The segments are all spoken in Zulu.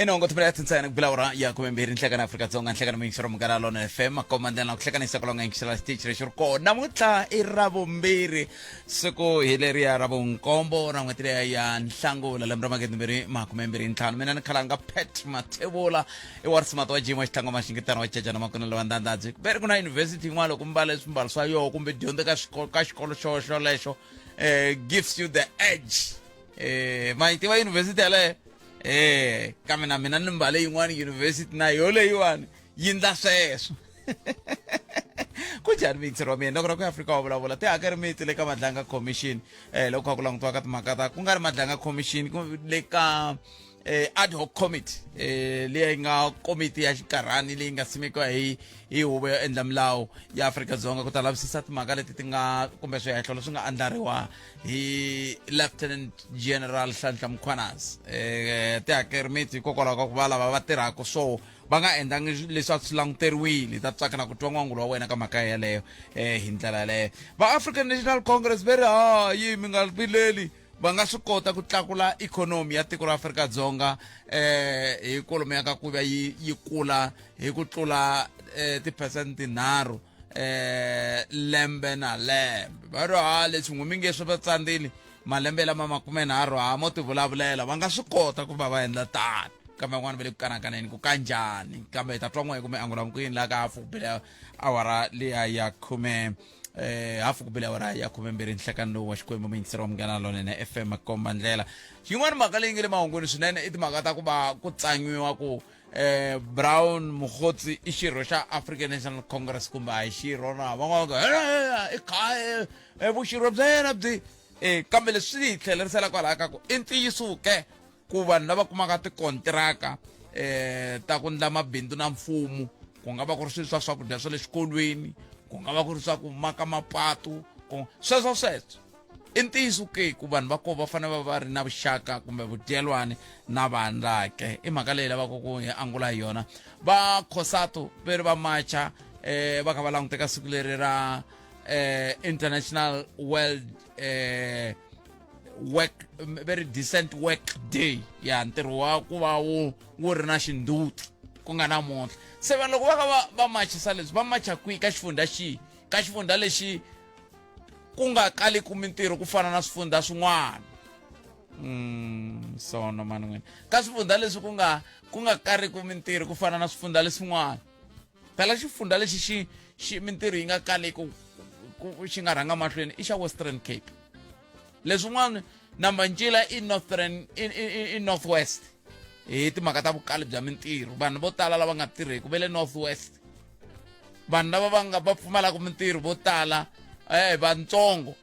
Inongo tumelathi ntsena kubulawura ya kumembiri nhlekana Afrika-Dzonga nhlekana mingisero mugana lona FM makomandela kuhlekanisa kolonga ngisela stage resho ko namutla iravumbiri siku hileriya ravunkombo na n'weti leya ya nhlangula lembe ra makete makumembiri ntlhanu mina ni khalanga Pet Mathebula iwarisimato wa jimo xitlango maxingitano wa cecana makunelo wa ndandadzi beri kuna university yin'wana loko mbala swimbalo swa yoho kumbe dyondza ka xikolo xo lexo gives you the edge mayitiva university yaleyo kame na mina ni mbale yin'wana university na yo leyiwani yi ndla sweswo ku njhani mikisero wa mina loko ra ku Afrika wa vulavula tihakerimiti le ka Madlanga Commission loko kha ku langutiwa ka timhaka ta ku nga ri Madlanga Commission le ka ad hoc committee leyi nga komiti ya xikarhani leyi nga simekiwa hi huvo yo endla milawu ya Afrika-Dzonga ku ta lavisisa timhaka leti ti nga kumbe swihehlo leswi nga andlariwa hi Lieutenant General Nhlanhla Mkhwanazi tihakerimiti hikokwalaho ka ku va lava va tirhaka so va nga endlangi leswi a swi languteriwile ta tsakana ku twa n'wangulo wa wena ka mhaka yaleyo hi ndlela yaleyo va African National Congress va ri hayi mi nga vileli va nga swi kota ku tlakula ikhonomi ya tiko ra Afrika-Dzonga hi kolomo ka ku va yi kula hi ku tlula tiphesenti 3 lembe na lembe va ri leswi n'wi mi nge swi va tsandzili malembe lama 30 mo ti vulavulela va nga swi kota ku va endla tani kambe van'wana va le ku kanakaneni ku kanjhani kambe hi ta twa n'we kumbe angula mkwini la ka hafu kubile awara leya ya khume hafu kubile awara ya khumembiri nhlekani lowu wa xikwembu mingisero wa mugana lona na FM komba ndlela yin'wana mhaka leyi nge le mahungwini swinene i timhaka ta ku va ku tsangiwa ku Brown Mokgotsi i xirho xa African National Congress kumbe a hi xirho na van'wana i khaya vuxirho bya yena byi kambe leswi hi tlhelerisela kwalaha ka ku i ntiyiso ke ku vanhu lava kumaka tikontiraka ta ku ndla mabindzu na mfumo ku nga va ku ri swilo swa swakudya swa le xikolweni ku nga va ku ri swa ku maka mapatu sweswo i ntiyiso ke ku vanhu va ko va fanele va ri na vuxaka kumbe vudyelwani na vanhu lake i mhaka leyi lavaka ku hi angula hi yona va COSATU va ri va macha va kha va languteka siku leri ra International World work very decent work day ya ntirho wa ku va wu ri na xinduti ku nga namuntlha se vanhu loko va ka va machisa leswi va macha kwihi ka xifundza lexi ku nga kali ku mintirho ku fana na swifundza swin'wana sono mani n'wini ka swifundza leswi ku nga kari ku mintirho ku fana na swifundza leswin'wana phela xifundza lexi xi mintirho yi nga kali ku xi nga rhanga mahlweni i xa Western Cape leswin'wana Nambancila i Northwest hi timhaka ta vukali bya mintirho vanhu vo tala lava nga tirheki va le Northwest vanhu lava va pfumalaka mintirho vo tala vantsongo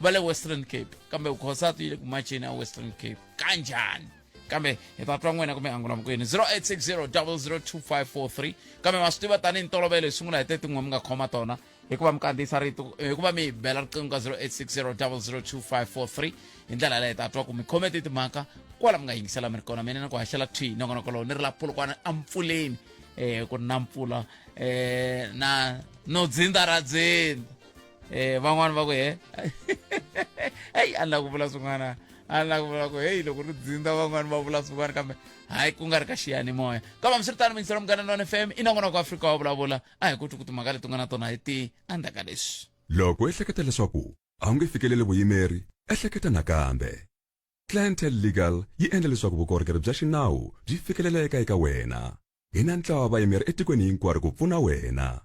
va le Western Cape kambe COSATU yi le ku macheni ya Western Cape kanjhani kambe hi ta twa n'wina kumbe angula mkwini 0860 002543 kambe ma swi tiva tanihi ntolovelo hi sungula hi tin'we mi nga khoma tona hikuva mi kandziyisa rito hikuva mi bela riqingho ka 0860 002543 hi ndlela leyi ta twa ku mi khomete timhaka kwala mi nga yingisela mi ri kona mina na ku haxela thwi nongonoko lowu ni ri la pulukwana ampfuleni ku ri na mpfula na no dzinda ra dzinda van'wana va ku heyi a ni la ku vula swin'wana a ni la ku vula ku heyi loko ri dzinda van'wana va vula swin'wana kambe hayi ku nga ri ka xiyanimoya kambe miswiritano mingiselo mugana lona FM i nongonoko wa Afrika wa vulavula a hi koti ku timhaka leti nga na tona hi ti andaka leswi loko u ehleketa leswaku a wu nge fikeleli vuyimeri ehleketa nakambe Clientele Legal yi endla leswaku vukorhokeri bya xinawu byi fikeleleka eka wena hi na ntlawa wa vayimeri etikweni hinkwaro ku pfuna wena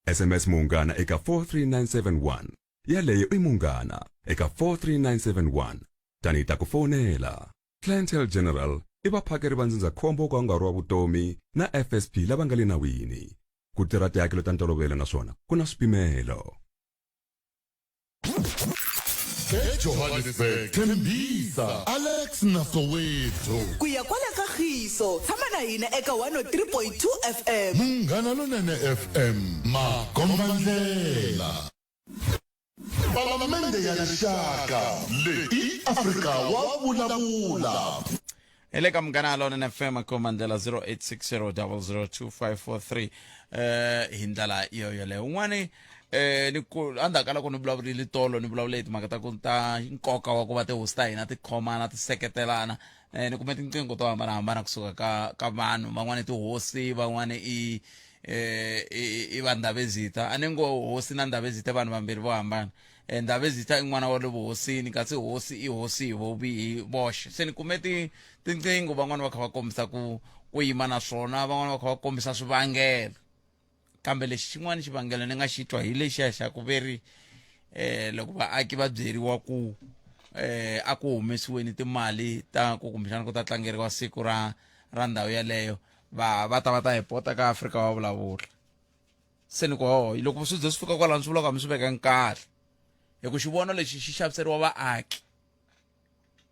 SMS Mungana eka 43971 yaleyo i Mungana eka 43971 tani ta ku fonela Clientele General i vaphakeri va ndzindzakhombo ka nkarhi wa vutomi na FSP lava nga le nawini ku tirha tihakelo ta ntolovelo naswona ku na swipimelo Johannesburg Tembisa Alex Nasowethu kuya kwala kagiso tshama na hina eka 103.2 FM Munghana lonene FM Makombandlela Palamende ya Rixaka leyi Afrika wa vulavula ele ka mugana lona FM komandela 0860 002543 hi ndlela iyo yaleyo un'wana ni ku andaka loko ni vulavurile tolo ni vulavule hi timhaka ta ku ta nkoka wa ku va tihosi ta hina ti khomana ti seketelana ni kume tinqingho to hambanahambana kusuka ka vanhu van'wana tihosi van'wana i va Ndabezitha a ni ngo hosi na Ndabezitha vanhu vambirhi vo hambana Ndabezitha i n'wana wa le vuhosini kasi hosi i hosi hi voxe se ni kume tinqingho van'wana va kha va kombisa ku yima na swona van'wana va kha va kombisa swivangelo kambe lexi xin'wana xivangelo ni nga xi twa hi lexiya xa ku veri loko vaaki va byeriwa ku a ku humesiweni timali ta ku kumbexana ku ta tlangeriwa siku ra ndhawu yaleyo va ta hipota ka Afrika va vulavula se ni ku loko swi ze swi fika kwalano swi vula ku mi swi veka nkarhi hi ku xivono lexi xi xaviseriwa vaaki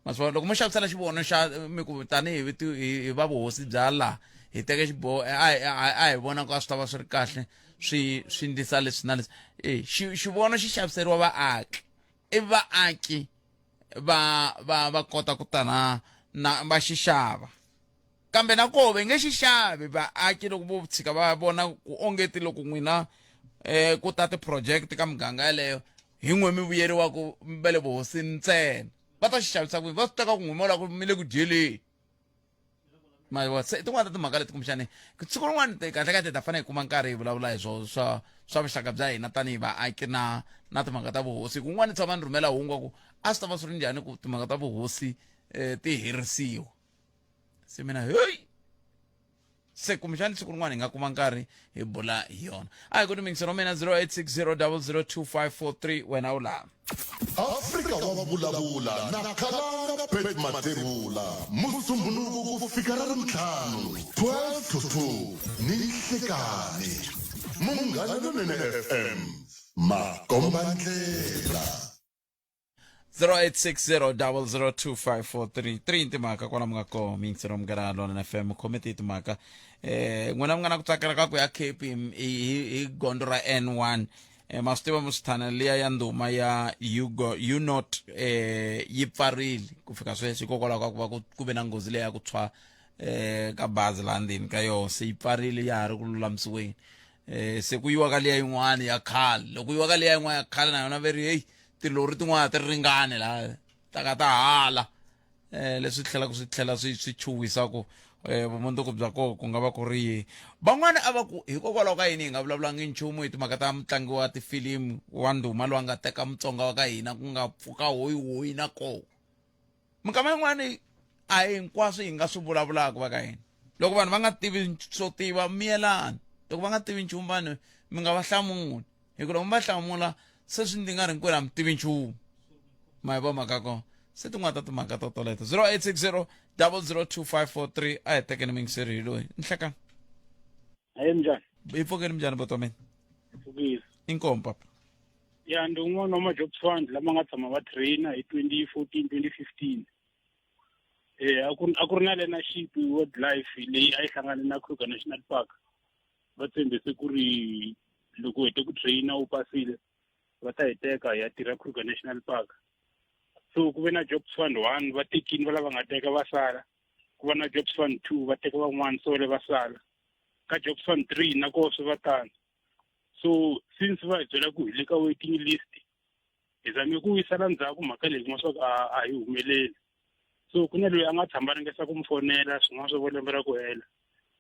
masivona loko mo xavisela xivono xa mi ku tanihi hi va vuhosi bya laha hi teke xiboho a hi vona ku a swi ta va swi ri kahle swi ndlisa leswi na leswi xivono xi xaviseriwa vaaki i vaaki va kota ku ta na va xi xava kambe na koho va nge xi xavi vaaki loko vo tshika va vona ku ongeti loko n'wina ku ta ti-project ka muganga yaleyo hi n'we mi vuyeriwaku va le vuhosini ntsena va ta xi xavisa ku va swi teka ku n'we mola ku mi le ku dyeleni se tin'wana ta timhaka leti kumbexani siku rin'wana kahlekahle ta fanele hi kuma nkarhi hi vulavula hi swona swa vuxaka bya hina tanihi vaaki na timhaka ta vuhosi kun'wana ni tshama ni rhumela hungu ku a swi ta va swi ri njhani ku timhaka ta vuhosi ti herisiwa se mina se kumbexani siku rin'wana hi nga kuma nkarhi hi bula hi yona a hi ku timingisero mina 0860002543 wena u laha Afrika wa vulavula na Khalanga Pet Mathebula musumbhunuku ku fika ra Ravuntlhanu 12 to 2 ni nhlekani Munghana Lonene FM Makombandlela 0860002543 timhaka kwala mu nga kona mingisero Munghana Lonene FM khometi timhaka n'wina mi nga na ku tsakela ka ku ya Cape hi gondo ra N1 ma swi tiva musithana liya ya ndhuma ya you not yi pfarile ku fika sweswi hikokwalaho ka ku va ku ve na nghozi leyi ya ku tshwa ka bazi laha ndzeni ka yona se yi pfarile ya ha ri ku lulamisiweni se ku yiwa ka liya yin'wana ya khale loko yiwa ka liya yin'wana ya khale na yona veri heyi tilori tin'wana ti ringane laha ta ka ta hala leswi tlhela swi chuwisa ku vumundzuku bya kona ku nga va ku ri yihi van'wana a va ku hikokwalaho ka yini hi nga vulavulangi nchumu hi timhaka ta mutlangi wa tifilimu wa ndhuma loyi a nga teka mutsonga wa ka hina ku nga pfuka hoyi na koho minkama yin'wana a hinkwaswo hi nga swi vulavulaka va ka hina loko vanhu va nga tivi swo tiva miyelana loko va nga tivi nchumu vanhu mi nga va hlamuli hi ku loko mi va hlamula se swi ndi nga ri hinkwerhu a mi tivi nchumu ma hi vo mhaka kona se tin'wana ta timhaka to toleto 0860002543 a hi tekeni mingiseri hi loyi nhlekani njani hi pfukeni minjhani buti wa mina Fukile inkomu papa ya ndi un'wana wa ma-jobs fund lama nga tshama va trainer hi 2014 2015 a ku ri na learnership wildlife leyi a yi hlangane na Kruger National Park va tshembise ku ri loko hete ku trainer u pasile va ta hi teka hi ya tirha Kruger National Park so ku ve na jobs fund 1 va tekini va lava nga teka va sala ku va na jobs fund 2 va teka van'wana so le va sala ka jobs fund 3 na koho swi va tano so since va hi byela ku hi le ka waiting list hi zame ku yisala ndzhaku mhaka leyi kuma swa ku a hi humeleli so ku na loyi a nga tshamba ringesa ku mi fonela swin'wana swa vo lembe ra ku hela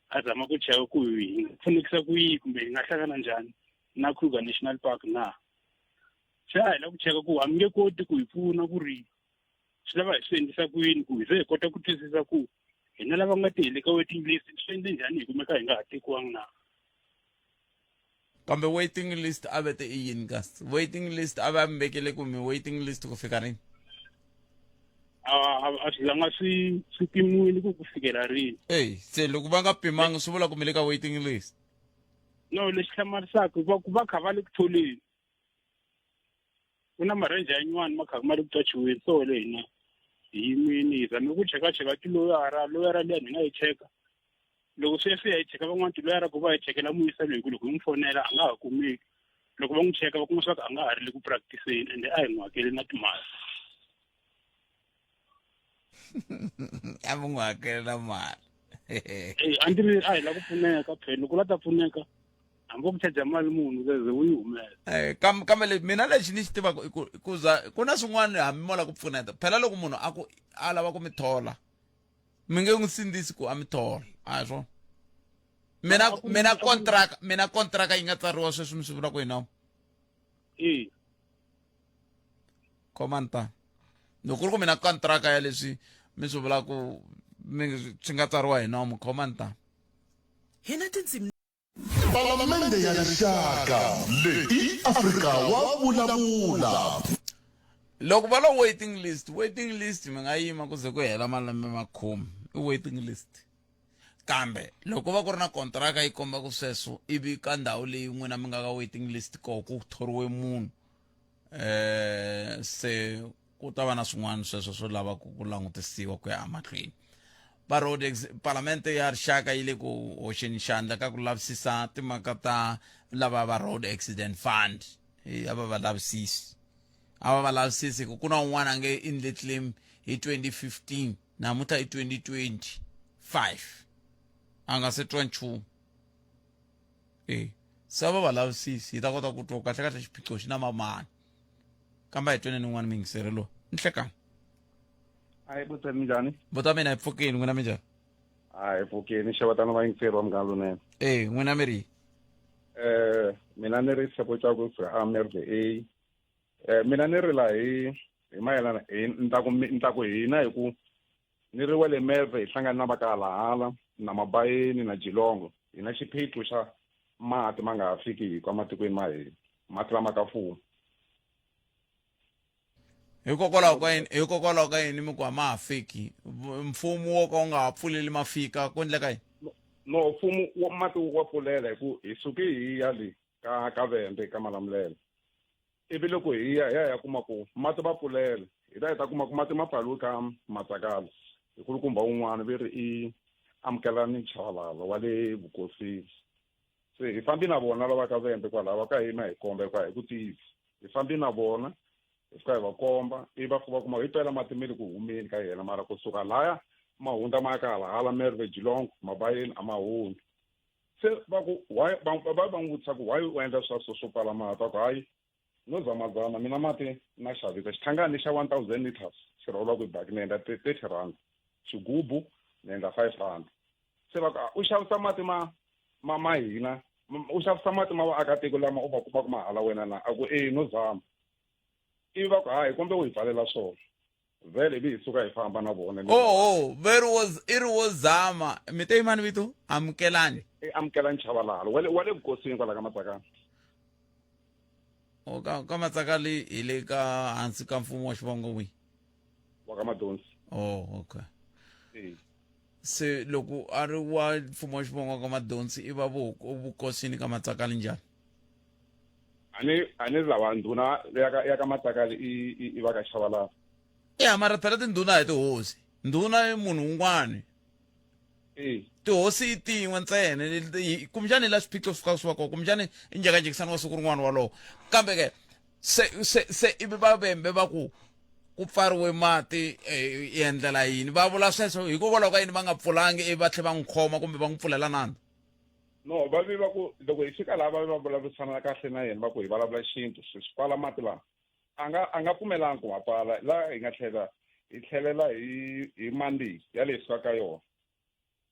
a zama ku cheka ku hi pfunekisa ku yihi kumbe hi nga hlangana njhani na Kruger National Park na xa hi la ku cheka ku a mi nge koti ku hi pfuna ku ri swi lava hi swi endlisa ku yini ku hi ze hi kota ku twisisa ku hina lava nga ti hi le ka waiting list swi endle njhani hi kumeka hi nga ha tekiwangi na kambe waiting list a vete i yini kasi waiting list a va mi vekele ku mi waiting list ku fika rini a swi langa swi pimiwile ku fikela rini se loko va nga pimanga swi vula ku mi le ka waiting list no lexi hlamarisaka ku va kha va le ku tholeni ku na marenja yin'wana ma kha ma le ku twachiweni so le hina hi yimini hi zame ku chekacheka tiloyara liya ni nga yi cheka loko sweswi ya hi cheka van'wana tiloyara ku va hi chekela muyiselo hi ku loko hi n'wi fonela a nga ha kumeki loko va n'wi cheka va kuma swa ku a nga ha ri le ku practice-eni ende a hi n'wi hakeli na timali a mi n'wi hakelela mali a ndzi ri a hi la ku pfuneka phela loko la ta pfuneka hambi ku chaja mali munhu ze u yi humela kambe mina lexi ni xi tivaka ku na swin'wana hambi mola ku pfuneta phela loko munhu a lava ku mi thola mi nge n'wi sindzisi ku a mi thola a hi swona mina kontraka yi nga tsariwa sweswi mi swi vula ku hi nawu komanta loko ku ri ku mina kontraka ya leswi mi swi vula ku swi nga tsariwa hi nawu mi komanta hina tindzimi palamende ya rixaka leyi Afrika wa vulavula. loko va lo waiting list mi nga yima ku ze ku hela malembe makhume i waiting list kambe loko va ku ri na kontraka yi komba ku sweswo ivi ka ndhawu leyi n'wina mi nga ka waiting list ko ku thoriwe munhu se ku ta va na swin'wana sweswo swo lava ku langutisiwa ku ya mahlweni parlamente ya rixaka yi le ku hoxeni xandla ka ku lavisisa timhaka ta lava va road accident fund ava va lavisisi ku na un'wana a nge endle claim hi 2015 namuntlha hi 2025 a nga se twa nchumu se va va lavisisi hi ta kota ku twa kahlekahle xiphiqo xi na mamani kambe hi tweneni un'wana mi yingiserelo ni hlekani Hayi butani minjhani? vota mina hi pfukeni n'wina mi njhani Hayi pfukeni xavatana va yingiseri wa muganga lonene. n'wina mi ri Mina ni ri support ku America mina ni ri la hi mayelana ntaku hina hi ku ni ri wele Merve hi hlangana na vakalahala na mabayeni na Jilongo hina xiphiqo xa mati ma nga fiki hi kwa matikweni ma hina mati lama ka mfumo hikokwalaho ka yini mi ku a ma ha fiki mfumo wo ka wu nga ha pfuleli ma fika ku endleka yini no mfumo wa mati wa pfulela hi ku hi suke hi ya le ka Vende ka Malamulele ivi loko hi ya kuma ku mati va pfulela hi ta kuma ku mati ma pfaliwe ka Matsakala hi kulukumba wun'wana ve ri i amukelani Chavalala wa le Vukosini se hi fambi na vona lava ka Vende kwalaho ka hina hi komba hi ku tiyisa hi fambi na vona hi fika hi va komba i va fuva kuma hi twela mati mi ri ku humeni ka yena mara kusuka laya ma hundza ma ka hala Merve Jilongo mabayeni a ma hundzi se va ku why va n'wi vutisa ku why u endla swo pfala mati ku hayi no zamazama mina mati na xavisa xithangani xa 1000 liters xi rhwala ku baki ni endla 30 rand xigubu ni endla 5 rand se va u xavisa mati ma hina u xavisa mati ma vaakatiko lama u va kuma ku mahala wena na a ku no zama ivi va ku hayi kumbe u hi pfalela swona vhele ivi hi suka hi famba na vona i ri wo zama mi te yimani vito amukelani amukelani Chavalala wa le Vukosini kwala ka Matsakala ka Matsakali hi le ka hansi ka mfumo wa xivongo wihi wa ka Madonsi okay se loko a ri wa mfumo wa xivongo ka Madonsi i va Vukosini ka Matsakali njhani ani lava ndhuna ya ka Matsakali i va ka Chavalala mara phela tindhuna hi tihosi ndhuna i munhu un'wana tihosi i tin'we ntsena kumbexani la swiphiqo swi swi va kona kumbexani i njhekanjhekisani wa siku rin'wana walowo kambe ke se ivi va Vembe va ku pfariwe mati hi endlela yini va vula sweswo hikokwalaho ka yini va nga pfulangi ivi va tlhe va n'wi khoma kumbe va n'wi pfulela nandzu no va vi va ku loko hi fika laha va vulavurisana kahle na yena va ku hi vulavula xintu swi pfala mati laha a nga pfumelanga ku ma pfala laha hi nga hi tlhelela hi mandi ya le sukaka yona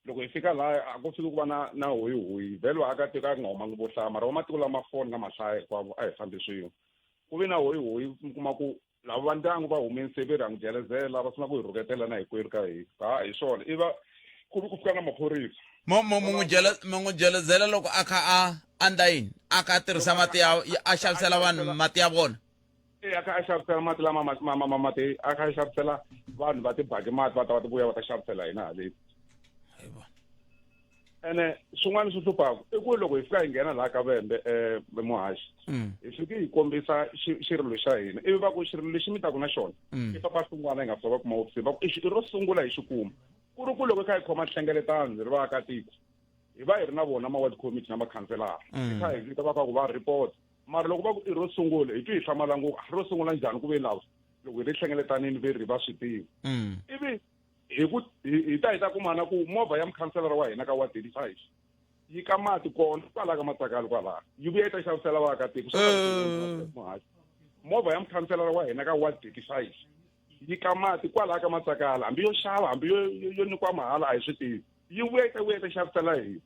loko hi fika laha a ku fiki ku va na hoyihoyi vhele vaakatiko a ku nga humangi vo hlaya mara va matiko lama foni na mahlaya hinkwavo a hi fambi swin'we ku vi na hoyihoyi mi kuma ku lava va ndyangu va humeni se ve ri ha n'wi jelezela va sungula ku hi rhuketela na hikwerhu ka hina hi swona i va ku vi ku fika na maphorisa mi n'wi jelezela loko a kha a andla yini a kha a tirhisa mati a xavisela vanhu mati ya vona a kha a xavisela mati lama mati a kha a xavisela vanhu va tibaki mati va ta va ti vuya va ta xavisela hina haleni ene swin'wana swi hluphaku i ku loko hi fika hi nghena laha ka Vembe muhaxi hi fiki hi kombisa xirilo xa hina ivi va ku xirilo lexi mi taku na xona i papa swin'wana hi nga fika va kuma hofisini va ku i ro sungula hi xikuma ku ri ku loko hi kha hi khoma nhlengeletano hi ri vaakatiko hi va hi ri na vona ma-ward committee na makhanselara hi kha hi vita va ka ku va report mara loko va ku i ro sungula hi twi hi hlamala ngopfu ro sungula njhani ku ve lawa loko hi ri hlengeletanini ve ri va swi tivi ivi hi ta kumana ku movha ya mukhanselara wa hina ka wa 35 yi ka mati kona kwala ka Matsakala kwalaha yi vuya yi ta xavisela vaakatiko movha ya mukhanselara wa hina ka wa 35 yi ka mati kwala ka Matsakala hambi yo xava hambi yo nyikiwa mahala a hi swi tivi yi vuya ta xavisela hina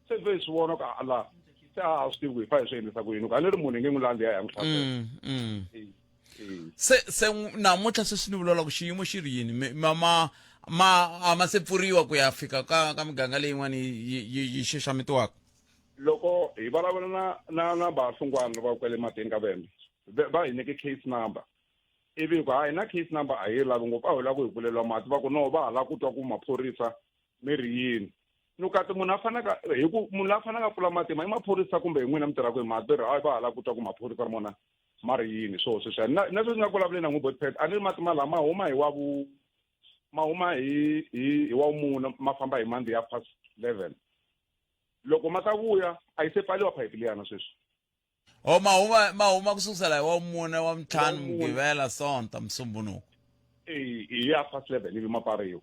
se ve swi vona ka ala se a swi tivi ku hi fa hi swi endlisa ku yini ku a ni ri munhu hi nge n'wi landzi ya n'wi hlasela se namuntlha se swi ni vulavula ku xiyimo xi ri yini ma se pfuriwa ku ya fika ka miganga leyin'wana yi xaxametiwaka loko hi vulavula na vahlungwana va kwele matini ka vembe va hi nyike case number ivi ku hayi na case number a hi lavi ngopfu a hi lava ku hi pfuleliwa mati va ku no va ha lava ku twa ku maphorisa mi ri yini no kati munhu a fanaka hi ku munhu la fanaka pfula matima i maphorisa kumbe hi n'wina mi tirhaka hi mati ri hayi va ha lava ku twa ku maphorisa ri mona ma ri yini swo sweswiya na sweswi ni nga vulavuleni na n'wi botpet a ni ri matima lama huma hi wa ma huma hi wa mune ma famba hi mandi ya past 11 loko ma ta vuya a yi se pfaliwa phayiphi liyana sweswi ma huma kusukusela hi wa mune wa mtlhanu mugqivela sonta musumbunuko hi ya past 11 ivi ma pariwa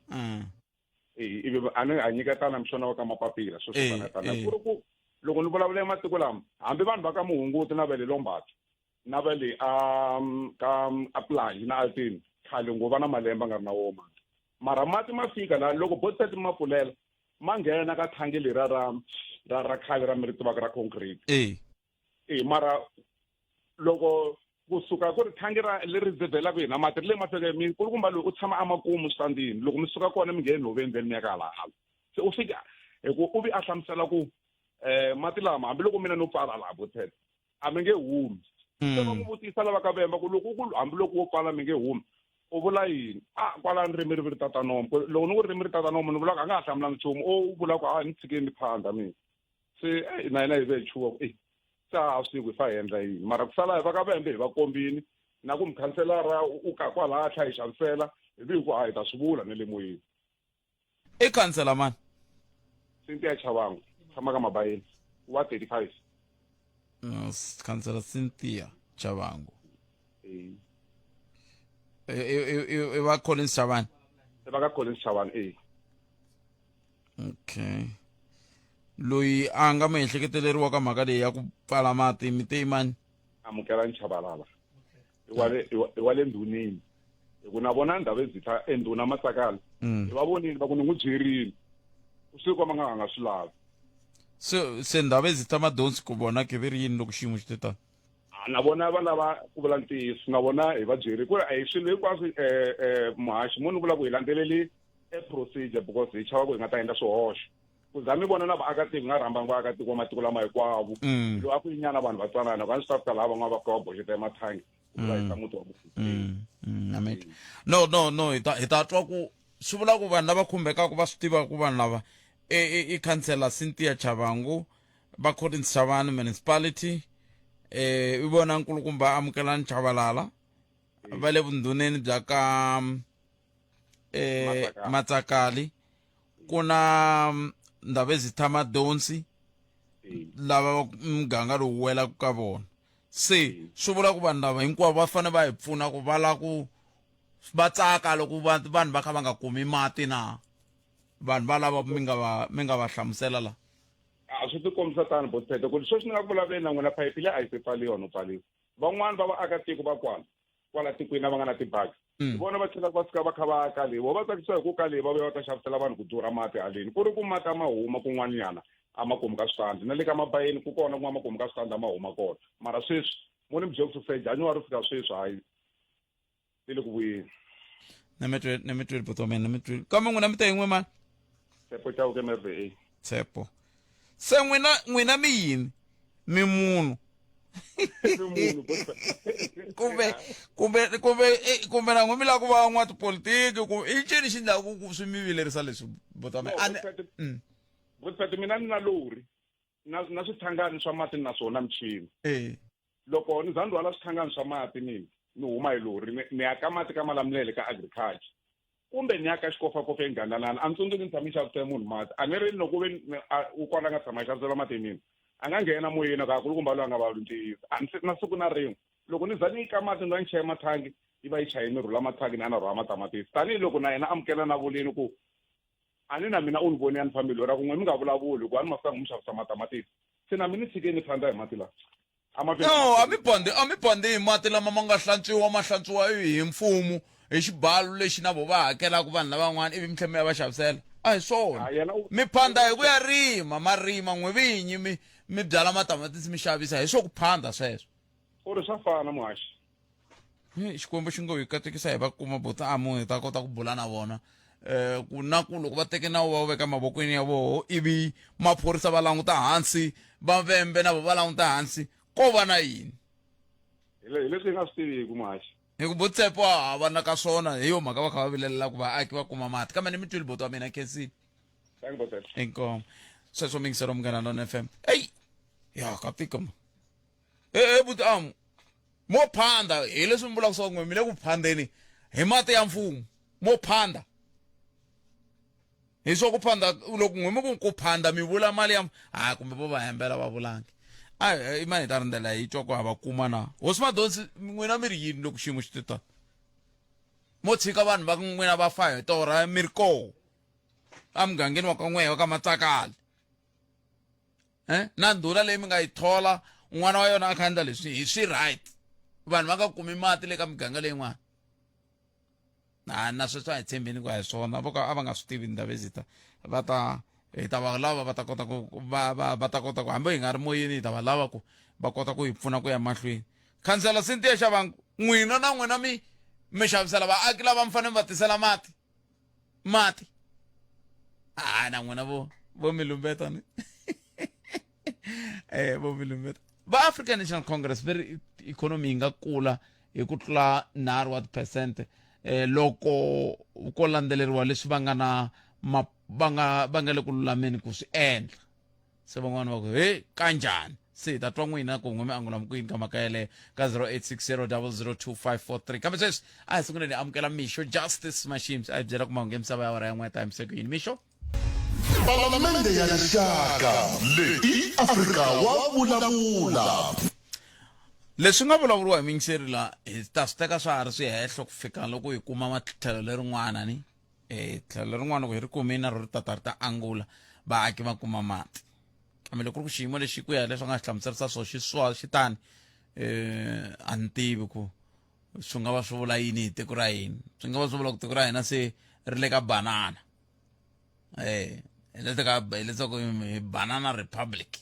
ivi a nyiketana mixona wa ka mapapila swo swifanatana ku ri ku loko ni vulavula ematiko lama hambi vanhu va ka muhunguti na va le Lombatho na va le ka Aplanji na Altini khale nguva na malembe nga ri na wona mara mati ma fika la loko botset ma pfulela ma nghena ka thangi lera ra khale ra mi ri tivaka ra concrete mara loko kusuka ku ri thangi leri dzevhelaka hina mati ri le mafika mi kulukumba loyi u tshama amakumu switandini loko mi suka kona mi ngheni nhoveni then mi ya ka hala se u fika hi ku u vi a hlamusela ku mati lama hambi loko mina no pfala laha botset a mi nge humi se va n'wi vutisa lava ka vemba ku loko hambi loko wo pfala mi nge humi u vula yini kwala ni ririmi ri ri tatanomo loko ni ku ririmi ri tatanomo ni vulaka a nga ha hlamulanga nchumu u vula ku ni tshikeni phanda mina se na hina hi ve hi chuva ku se a swi ku hi fa hi endla yini mara ku sala hi va ka vembe hi va kombini na ku mukhanselara u ka kwalaha tlha hi xavisela hi vi hi ku hi ta swi vula na le moyeni i khansela mani Cynthia Chavangu tshama ka Mabayeni wa 35 khansela Cynthia Chavangu i va Collins Chavani va ka Collins Chavani okay loyi a nga miehleketeleriwa ka mhaka leyi ya ku pfala mati mi te imani Amukela Nchabalala i wa le ndhuneni hi ku na vona ndhawu ezitha endhuna Matsakala hi va vonile va ku ni n'wi byerile usiku ma nga swi lavi se ndhawu ezitha madonsi ku vona ke ve ri yini loko xiyimo xi te tani na vona va lava ku vula ntiyiso na vona hi va byeri ku ri a hi swilo hinkwaswo muhaxi mo ni vula ku hi landzeleli procedure because hi chava ku hi nga ta endla swihoxo ku za mi vona na vaakatiko hi nga rhambangi vaakatiko wa matiko lama hinkwavo lo a ku yinyana vanhu va twanana ka ni swi ta fika laha van'wana va fika va boxeta emathangi ku vula hi ta muti wa mufi no hi ta twa ku swi vula ku vanhu lava khumbekaka va swi tiva ku vanhu lava i khansela Cynthia Chavangu va Collins Chavani municipality i vona nkulukumba Amukelani Chabalala va le vundhuneni bya ka Matsakali ku na ndhawu ezitha madonsi lava muganga lowu welaka ka vona se swi vula ku vanhu lava hinkwavo va fanele va hi pfuna ku va lava ku va tsaka loko vanhu va kha va nga kumi mati na vanhu va lava mi nga va hlamusela la a swi tikombisa tani botete ku sweswi ni nga ku vulavuleni na n'wina phayiphi leyi a yi se pfaliwa no pfaliwa van'wani va vaakatiko va kwala tikweni lava nga na tibaki hi vona va tlhelaka va fika va kha va aka leyi vo va tsakisiwa hi ku ka leyi va vuya va ta xavisela vanhu ku durha mati haleni ku ri ku mati a ma huma kun'wanyana a ma komi ka switandi na le ka Mabayeni ku kona kun'wana ma komi ka switandi a ma huma kona mara sweswi mo ni mi byela ku se January fika sweswi hayi ti le ku vuyeni na mi tweli poto mina mi tweli kambe n'wina mi te yin'we mani Tshepo Chauke MFA Tshepo se n'wina mi yini mi munhu kumbe na n'wi mi lava ku va n'wa tipolitiki kumbe i ncini xi endlaka ku swi mi vilerisa leswi botame Botpet mina ni na lori na swithangani swa mati na swona michini loko ni za ni rhwala swithangani swa mati ni huma hi lori ni aka mati ka Malamulele ka agriculture kumbe ni aka xikofakofa engandanani a ni tsundzuki ni tshama xavisela munhu mati a ni ri loko ve u kwala nga tshama xavisela mati mina a nga nghena moyeni ka kulukumba loyi a nga valwi ntiyiso a ni na siku na rin'we loko ni za ni yika mati ni va ni chaye mathangi yi va yi chaye ni rhula mathangi ni a na rhwala matamatisi tanihiloko na yena amukela na vuleni ku a ni na mina u ni voni a ni fambi lori a ku n'we mi nga vulavuli ku a ni masikangi mi xavisa matamatisi se na mina ni tshike ni phanda hi mati lawa no a mi bande hi mati lama ma nga hlantswiwa hi mfumo hi xibalo lexi na vo va hakelaka vanhu lavan'wana ivi mintlhemi ya va xavisela a hi swona mi phanda hi ku ya rima marima n'we vinyi mi byala matamatisi mi xavisa hi swo ku phanda sweswo u ri swa fana muhaxi xikwembu xi ngo hi katekisa hi va kuma bota amu hi ta kota ku bula na vona ku na ku loko va teke nawu va veka mavokweni ya voho ivi maphorisa va languta hansi vavembe na vo va languta hansi ko va na yini hi leswi hi nga swi tiviki muhaxi hi ku botsepo hava na ka swona hi yo mhaka va kha va vilelela ku vaaki va kuma mati kambe ni mi twile boto wa mina khensini thank you bote inkomo sweswo mingisero Munghana Lonene FM eyi ya ka tika ma butamu mo phanda hi leswi mi vulaka swa n'we mi le ku phandeni hi mati ya mfumo mo phanda hi swo ku phanda loko n'we ku phanda mi vula mali ya kumbe vo va hembela va vulangi i mani ta rindela hi twa ku hava kuma na hosi madonsi n'wina mi ri yini loko xiyimo xi titani mo tshika vanhu va n'wina va fa hi torha mi ri koho a mugangeni wa ka n'wehe wa ka Matsakala na ndhuna leyi mi nga yi thola n'wana wa yona a kha endla leswi hi swi right vanhu va nga kumi mati le ka miganga leyin'wana na sweswo a hi tshembeni ku a hi swona vo ka a va nga swi tivi ndhavezita va ta hi ta va lava va ta kota ku va ta kota ku hambi hi nga ri moyeni hi ta va lava ku va kota ku hi pfuna ku ya mahlweni khansela Cynthia Xavangu n'wina na n'wina mi xavisela vaaki lava mi fanele mi va tisela mati na n'wina vo mi lumbeta ni vo mi lumbeta va African National Congress veri ikhonomi yi nga kula hi ku tlula 9% loko ko landzeleriwa leswi va nga na va nga le ku lulameni ku swi endla se van'wana va ku kanjhani se hi ta twa n'wina ku n'we mi angula mukuyini ka mhaka yaleyo ka 0860002543 kambe sweswi a hi sunguleni hi amukela mixo Justice Mashims a hi byela ku mahungu ya misava ya wara ya n'we ta yimise ku yini mixo palamende ya rixaka leyi Afrika wa vulavula leswi nga vulavuriwa hi mingiseri la hi ta swi teka swa ha ri swi hehlo ku fika loko hi kuma matlhelo lerin'wana ni tlhelo lerin'wana loko hi ri kumeni na ro ri tata ri ta angula vaaki va kuma mati kambe loko ri ku xiyimo lexi ku ya leswi nga xi hlamuserisa swo xi tani a ni tivi ku swi nga va swi vula yini hi tiko ra hina swi nga va swi vula ku tiko ra hina se ri le ka banana hi leswaku hi banana republic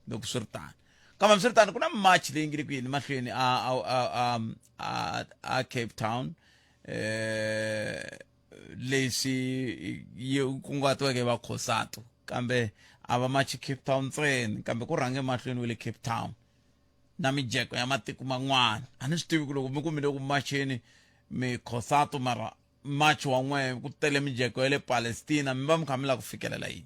loko swi ri tani kambe swi ri tani ku na march leyi ngi ri ku yini mahlweni a Cape Town leswi yi kunguhatiweke va Khosato kambe a va machi Cape Town ntsena kambe ku rhange mahlweni wa le Cape Town na mijeko ya matiko man'wana a ni swi tivi ku loko mi kumile ku macheni mi Khosato mara march wa n'we ku tele mijeko ya le Palestina mi va mi kha mi lava ku fikelela yini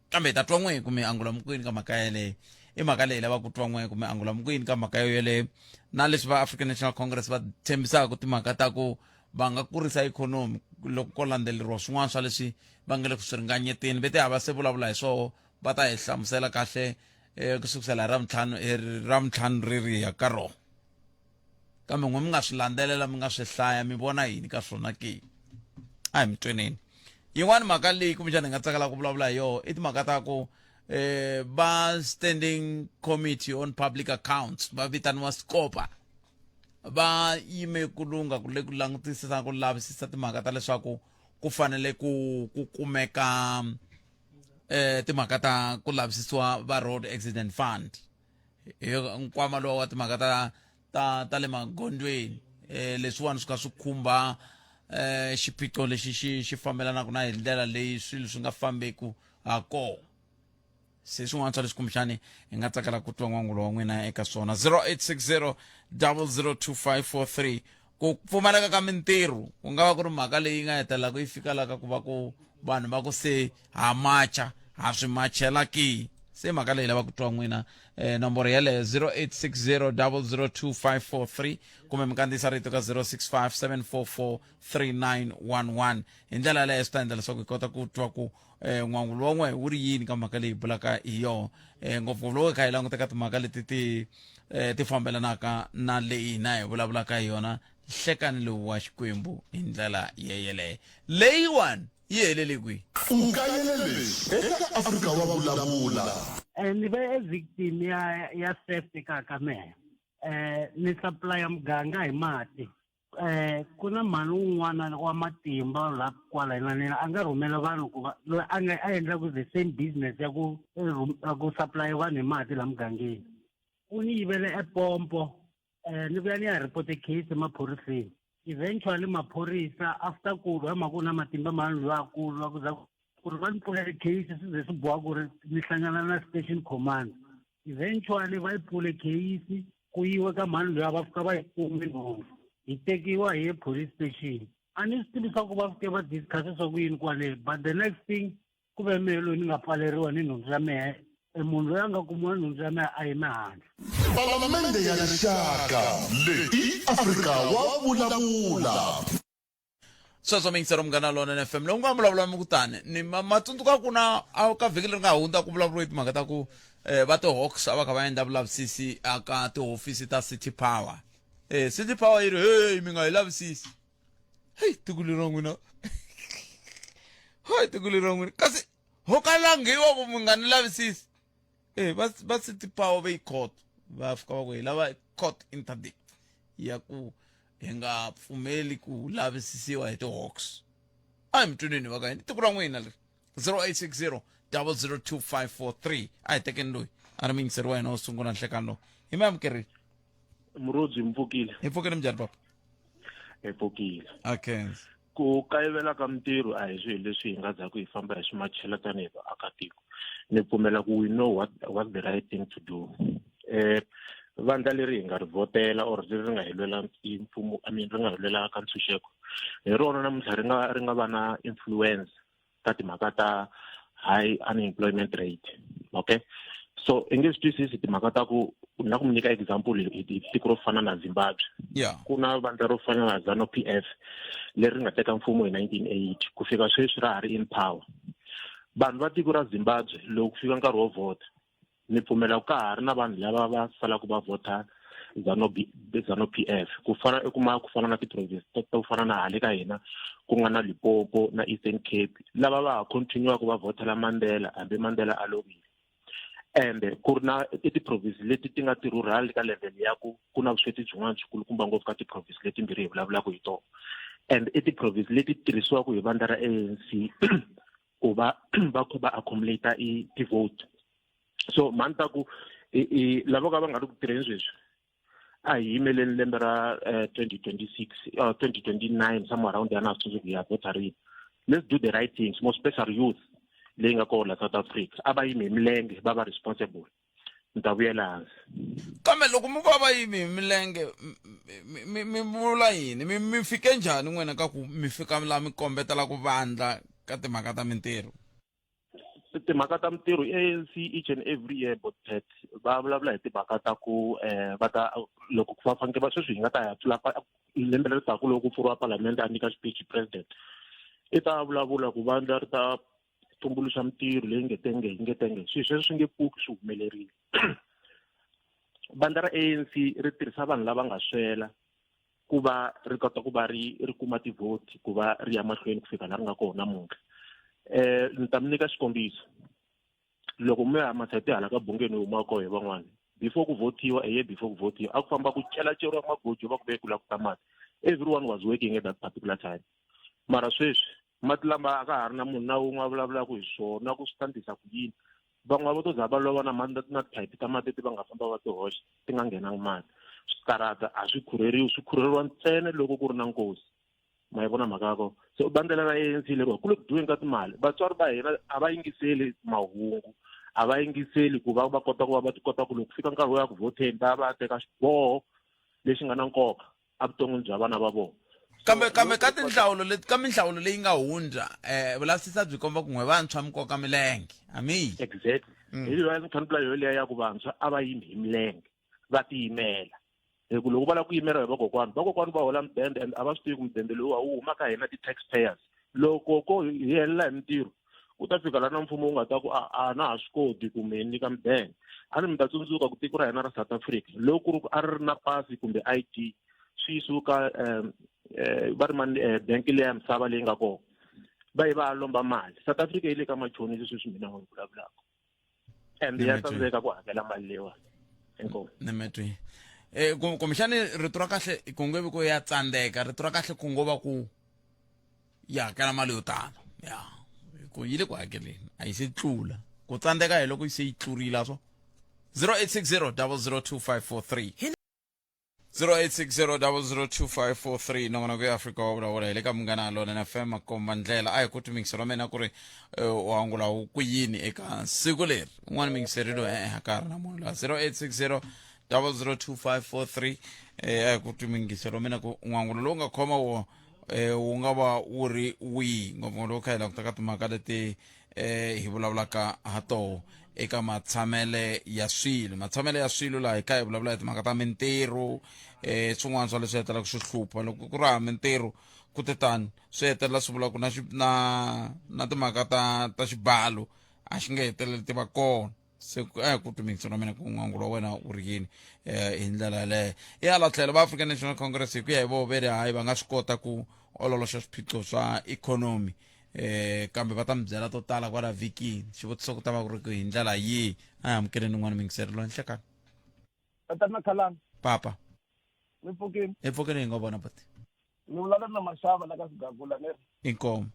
kambe hi ta twa n'we ku mi angula mukuyini ka mhaka yaleyo i mhaka leyi lava ku twa n'we ku mi angula mukuyini ka mhaka yeleyo na leswi va African National Congress va tshembisaka timhaka ta ku va nga kurisa ikhonomi loko ko landzeleriwa swin'wana swa leswi va nga le ku swi ringanyeteni vete hava se vulavula hi swoho va ta hi hlamusela kahle ku sukusela hi Ravutlhanu riri ya ka rona kambe n'we mi nga swi landzelela mi nga swi hlaya mi vona yini ka swona ke a hi mi tweneni yin'wana mhaka leyi kumbexana hi nga tsakela ku vulavula hi yona i timhaka ta ku va Standing Committee on Public Accounts va vitaniwa SCOPA va yime ku lunga ku le ku langutisisa ku lavisisa timhaka ta leswaku ku fanele ku kumeka timhaka ta ku lavisisiwa va Road Accident Fund nkwama lowu wa timhaka ta le magondzweni leswiwani swi ka swi khumba xiphiqo lexi xi fambelanaka na hi ndlela leyi swilo swi nga fambeku ha kona se swin'wana swa leswi kumbexani hi nga tsakela ku twa n'wangulo wa n'wina eka swona 0860002543 ku pfumaleka ka mintirho ku nga va ku ri mhaka leyi nga hetelelaka yi fikalaka ku va ku vanhu va ku se ha macha ha swi machela ki se mhaka leyi lava ku twa n'wina nomboro yaleyo 0860002543 kumbe mi kandziyisa rito ka 0657443911 hi ndlela yaleyo swi ta endla leswaku hi kota ku twa ku n'wangulo wa n'we wu ri yini ka mhaka leyi hi bulaka hi yona ngopfu loko hi kha hi languteka timhaka leti ti fambelanaka na leyi hina hi vulavulaka hi yona hlekani lowu wa Xikwembu hi ndlela yeleyo leyiwani yi helele kwihi ungayelele eka Afrika wa vulavula ni ve victim ya theft ka mehe ni supply ya muganga hi mati ku na mali un'wana wa matimba la kwala inanena a nga rhumela vanhu ku va loyi a endlaku the same business ya ku supply vanhu hi mati la mugangeni u ni yivele epompo ni vuya ni ya report case emaphoriseni eventually maphorisa after ku hi mhaka ku na matimba mani loyakulu va kuza ku ri va ni pfulele case swi ze swi boha ku ri ni hlangana na station command eventually va yi pfule case ku yiwe ka mani loya va fika va yi kumi nhundzu hi tekiwa hi police station a ni swi tivi swa ku va fike va discuss swa ku yini kwale but the next thing ku ve mehe loyi ni nga pfaleriwa ni nhundzu ya mehe munhu loyi a nga kumiwa nhundzu ya mehe a yime handle palamende ya rixaka leyi Afrika wa vulavula sweswo mingisero munghana lona na FM lowu nga vulavula mi kutani ni matsundzuka ku na ka vhiki leri nga hundza ku vulavuriwa timhaka ta ku va ti-Hawks a va kha va endla vulavisisi aka tihofisi ta City Power City Power yi ri hey mi nga hi lavisisi hey tiko leri n'wina hey tiko leri n'wina kasi ho kalangiwa ku mi nga ni lavisisi va City Power va yi court va fika va ku hi lava court interdict ya ku hi nga pfumeli ku lavisisiwa hi ti-Hawks a hi mitwinini va ka hina tiko ra n'wina leri 0860 002543 a hi tekeni loyi a ri mingiseri wa hina wo sungula nhlekani lowu hi mi amukerile Murudzi mpfukile hi pfukile minjhani papa hi pfukile okay ku kayivela ka mintirho a hi swilo leswi hi nga zaku hi famba hi swi machela tanihi vaakatiko ni pfumela ku we know what the right thing to do vandla leri hi nga ri votela or leri nga hi lwela mfumo ri nga hi lwela ka ntshunxeko hi rona namuntlha ri nga va na influence ka timhaka ta high unemployment rate okay so i nge swi twisisi timhaka ta ku na ku mi nyika example hi tiko ro fana na Zimbabwe ku na vandla ro fana na ZANU-PF leri nga teka mfumo hi 1980 ku fika sweswi ra ha ri in power vanhu va tiko ra Zimbabwe loko ku fika nkarhi wo vota ni pfumela ku ka ha ri na vanhu lava va salaka va vota ZANU-PF ku fana na ti-province to fana na hale ka hina ku nga na Limpopo na Eastern Cape lava va ha continuaka va votela Mandela hambi Mandela a lovile and ku ri na ti-province leti ti nga ti-rural ka level ya ku na vusweti byin'wana byikulukumba ngopfu ka ti-province leti mbirhi hi vulavulaka hi tona and ti-province leti tirhisiwaka hi vandla ra ANC ku va accumulate ti-vote so mani ta ku lava ka va nga ri ku tirheni sweswi a hi yimeleni lembe ra 2026 2029 somewhere around there na tsundzuku ya votarini let's do the right things more special youth leyi nga kona South Africa a va yimi hi milenge va va responsible ni ta vuyela hansi kambe loko mi va yimi hi milenge mi vula yini mi fike njhani n'wina ka ku mi fika laha mi kombetela ku vandla ka timhaka ta mintirho timhaka ta mintirho ANC each and every year but va vulavula hi timhaka ta ku va ta loko ku va fanele va sweswi hi nga ta ya pfula lembe leri taka loko ku pfuriwa palamende a nyika speech president i ta vulavula ku vandla ri ta tumbuluxa mintirho leyi ngetenge swilo sweswi swi nge pfuki swi humelerile vandla ra ANC ri tirhisa vanhu lava nga swela ku va ri kota ku va ri kuma tivoti ku va ri ya mahlweni ku fika laha ri nga kona namuntlha ni ta mi nyika xikombiso loko mi ya masayiti hala ka bungeni huma koho hi van'wana before ku votiwa before ku votiwa a ku famba ku celaceriwa magoji va ku vekula ku ta mati everyone was working at that particular time mara sweswi mati lama a ka ha ri na munhu na wun'we a vulavulaka hi swona ku swi ta ndlisa ku yini van'wana va to za va lova na type ta mati ti va nga famba va ti hoxa ti nga nghenangi mati switarata a swi swi khurheriwa ntsena loko ku ri na nkosi ma yi vona mhaka yako so bandla ra ANC leriwa ku le ku dyiweni ka timali vatswari va hina a va yingiseli mahungu a va yingiseli ku va kota ku va ti kota ku loko fika nkarhi wo ya ku voteni va teka xiboho lexi nga na nkoka evuton'wini bya vana va vona kambe ka minhlawulo leyi nga hundza vulavisisi byi komba ku n'we vantshwa mi koka milenge amiyi exactly hi yona ntlhantlula yoleya ya ku vantshwa a va yimi hi milenge va tiyimela hi ku loko va lava ku yimela hi vakokwani va hola mudende and a va swi tivi ku mudende lowu a wu huma ka hina ti-taxpayers loko ko hi helela hi mintirho ku ta fika laha na mfumo wu nga ta ku a na ha swi koti kumbe hi nyika mudende a ni mi ta tsundzuka ku tiko ra hina ra South Africa loko ku ri ku a ri na pasi kumbe ID swi suka va ri banki leya misava leyi nga kona va yi va lomba mali South Africa yi le ka machonisi sweswi mina n'wi vulavulaka and ya tsandzeka ku hakela mali leyiwani inkomu nemetwi kumbexani rito ra kahle ku nge vi ku ya tsandzeka rito ra kahle ku ngo va ku ya hakela mali yo tala ya ku yi le ku hakeleni a yi se tlula ku tsandzeka hi loko yi se yi tlurile so 0860 086002543 nongona ku Africa wa vulavula hi le ka Munghana Lonene FM makomba ndlela a hi ku timingisa ra mina ku ri u angula ku yini eka siku leri un'wana mingiserilo karhi na munhu la 0860002543 a hi ku timingisa ra mina ku n'wangulo lowu nga khoma wu nga va wu ri wihi ngopfungopfu loko kha hi languta ka timhaka leti hi vulavulaka ha toho eka matshamele ya swilo laha hi kha hi vulavula hi timhaka ta mintirho swin'wana swa leswi hetelaka swi hlupha loko ku ri ha mintirho ku te tani swi hetelela swi vula ku na timhaka ta xibalo a xi nge heteleli ti va kona se a hi ku timingisa ra mina ku n'wangulo wa wena u ri yini hi ndlela yaleyo i hala tlhelo va African National Congress hi ku ya hi vo ve ri hayi va nga swi kota ku ololoxa swiphiqo swa ikhonomi kambe va ta mi byela to tala kwala vikini xivutiso ku ta va ku ri hi ndlela yihi a hi amukeleni n'wana mingiserelo nhlekani tatana Khalanga papa mi pfukini hi pfukeni hi nga vona pati ni vulavula na Mashava la ka Sigagula ni inkomo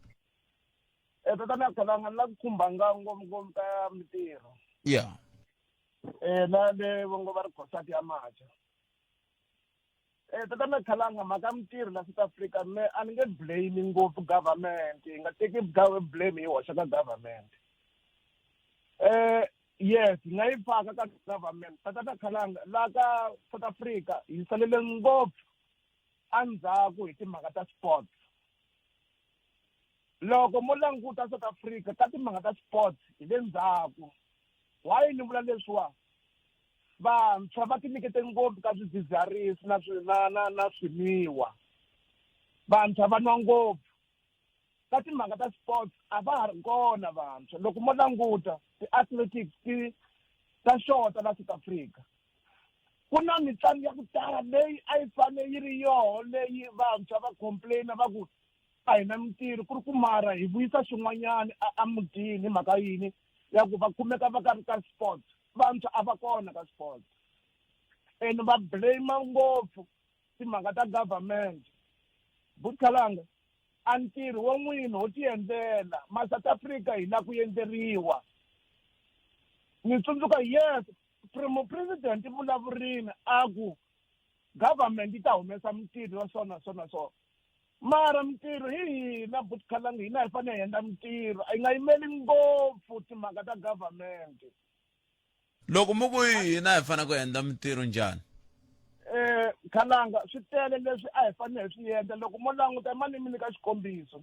tatana Khalanga la ku khumbanga ngomngom ka mitirho ya na le vongo va ri kosati ya maja tatana Khalanga maka mitirho la South Africa me a ni nge blame ngopfu government hi nga teki blame hi hoxa ka government yes hi nga yi faka ka government tatana Khalanga la ka South Africa hi salele ngopfu andzhaku hi timhaka ta sports loko mo languta South Africa ka timhaka ta sports hi le ndzhaku why ni vula leswiwa vantshwa va tinyikete ngopfu ka swidzidziharisi na swinwiwa vantshwa va nwa ngopfu ka timhaka ta sports a va ha ri kona vantshwa loko mo languta ti-athletics ta xota la South Africa ku na mitlangu ya ku tala leyi a yi fane yi ri yoho leyi vantshwa va complaina va ku a hi na mintirho ku ri ku mara hi vuyisa swin'wanyana a mutini hi mhaka yini ya ku va kumeka va karhi ka sports vantshwa a va kona ka sports and va blame ngopfu timhaka ta government Khalanga a ntirho wa n'wini ho ti endlela ma South Africa hi la ku endleriwa ni tsundzuka yes president vulavurini a ku government yi ta humesa mintirho ya so mara mintirho hi hina Khalanga hina hi fanele hi endla mintirho hi nga yimeli ngopfu timhaka ta government loko mo ku hina hi fanele ku endla mintirho njhani Khalanga swi tele leswi a hi fanele hi swi endla loko mo languta mani mi nyika xikombiso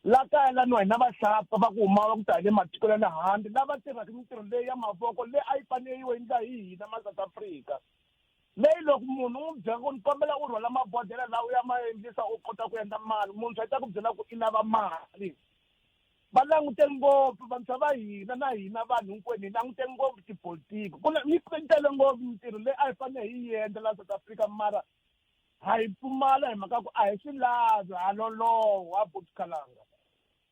la kaya laniwa hi na vahlapfa va ku huma va ku ta hi le matiko ya le handle lava tirhaka mintirho leyi ya mavoko leyi a yi fanele yi endla hi hina ma South Africa leyi loko munhu n'wi byela ku ni kombela u rhwala mabodhlela lawa ya ma endlisa u kota ku endla mali munhu a ta ku byela ku i lava mali va langute ngopfu vantshwa va hina na hina vanhu hinkwenu hi langute ngopfu tipolitiki yi tele ngopfu mintirho leyi a yi fanele hi yi endla la South Africa mara ha yi pfumala hi mhaka ku a hi swi lavi ha loloha Khalanga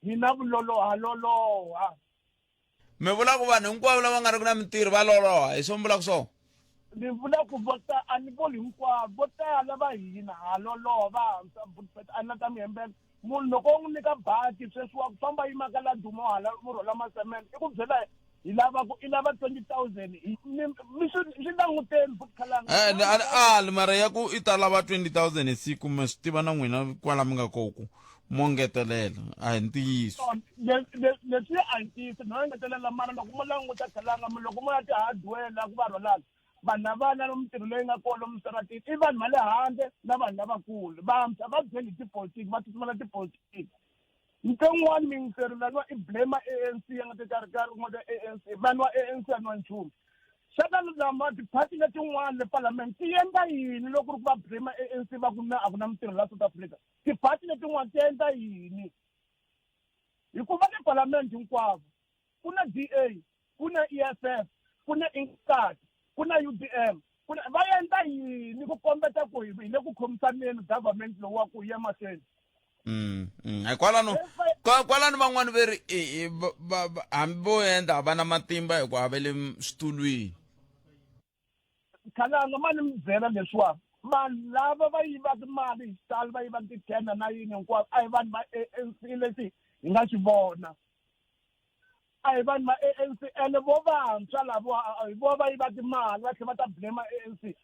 hina vuloloha ha loloha mi vula ku vanhu hinkwavo lava nga ri ku na mintirho va loloha hi swo mi vulaka swona ni vula ku a ni vuli hinkwavo vo tala va hina ha loloha vantshwa a na ta mi hembela munhu loko u n'wi nyika baki sweswiwa ku famba yimaka la dumo hala murhwala masemende i ku byela i lava 20,000 mi swi languteni Khalanga mara ya ku i ta lava 20,000 hi siku mi swi tiva na n'wina kwala mi nga koku mo ngetelela a hi ntiyiso leswi a hi ntiyiso no ngetelela mara loko mo languta Khalanga loko mo ya ti-hardware ku va rhwalaka vanhu vana no mintirho leyi nga kona emisaveni i vanhu va le handle na vanhu lavakulu vantshwa va byeli tipolitiki va tsutsumela tipolitiki nkan'wani mingiseri laniwa i blame ANC ya nga tekarhi n'wata ANC vanhu va ANC a nwa nchumu xana lama tiphati letin'wana le parliament ti endla yini loko ri ku va blame ANC va ku a ku na mintirho la South Africa tiphati letin'wana ti endla yini hikuva le parliament hinkwavo ku na DA ku na EFF ku na INCAD ku na UDM va endla yini ku kombeta ku hi le ku khomisaneni government lowu wa ku ya mahlweni kwalano van'wani ve ri hambi vo endla va na matimba hi ku a va le switulwini khalanga mani mi byela leswiwa vanhu lava va yivaka mali hi xitalo va yiva ti-10 na yini hinkwavo a hi vanhu va ANC leswi hi nga swi vona a hi vanhu va ANC ene vo vantshwa lavo hi vo va yiva timali va tlhela va ta blame ANC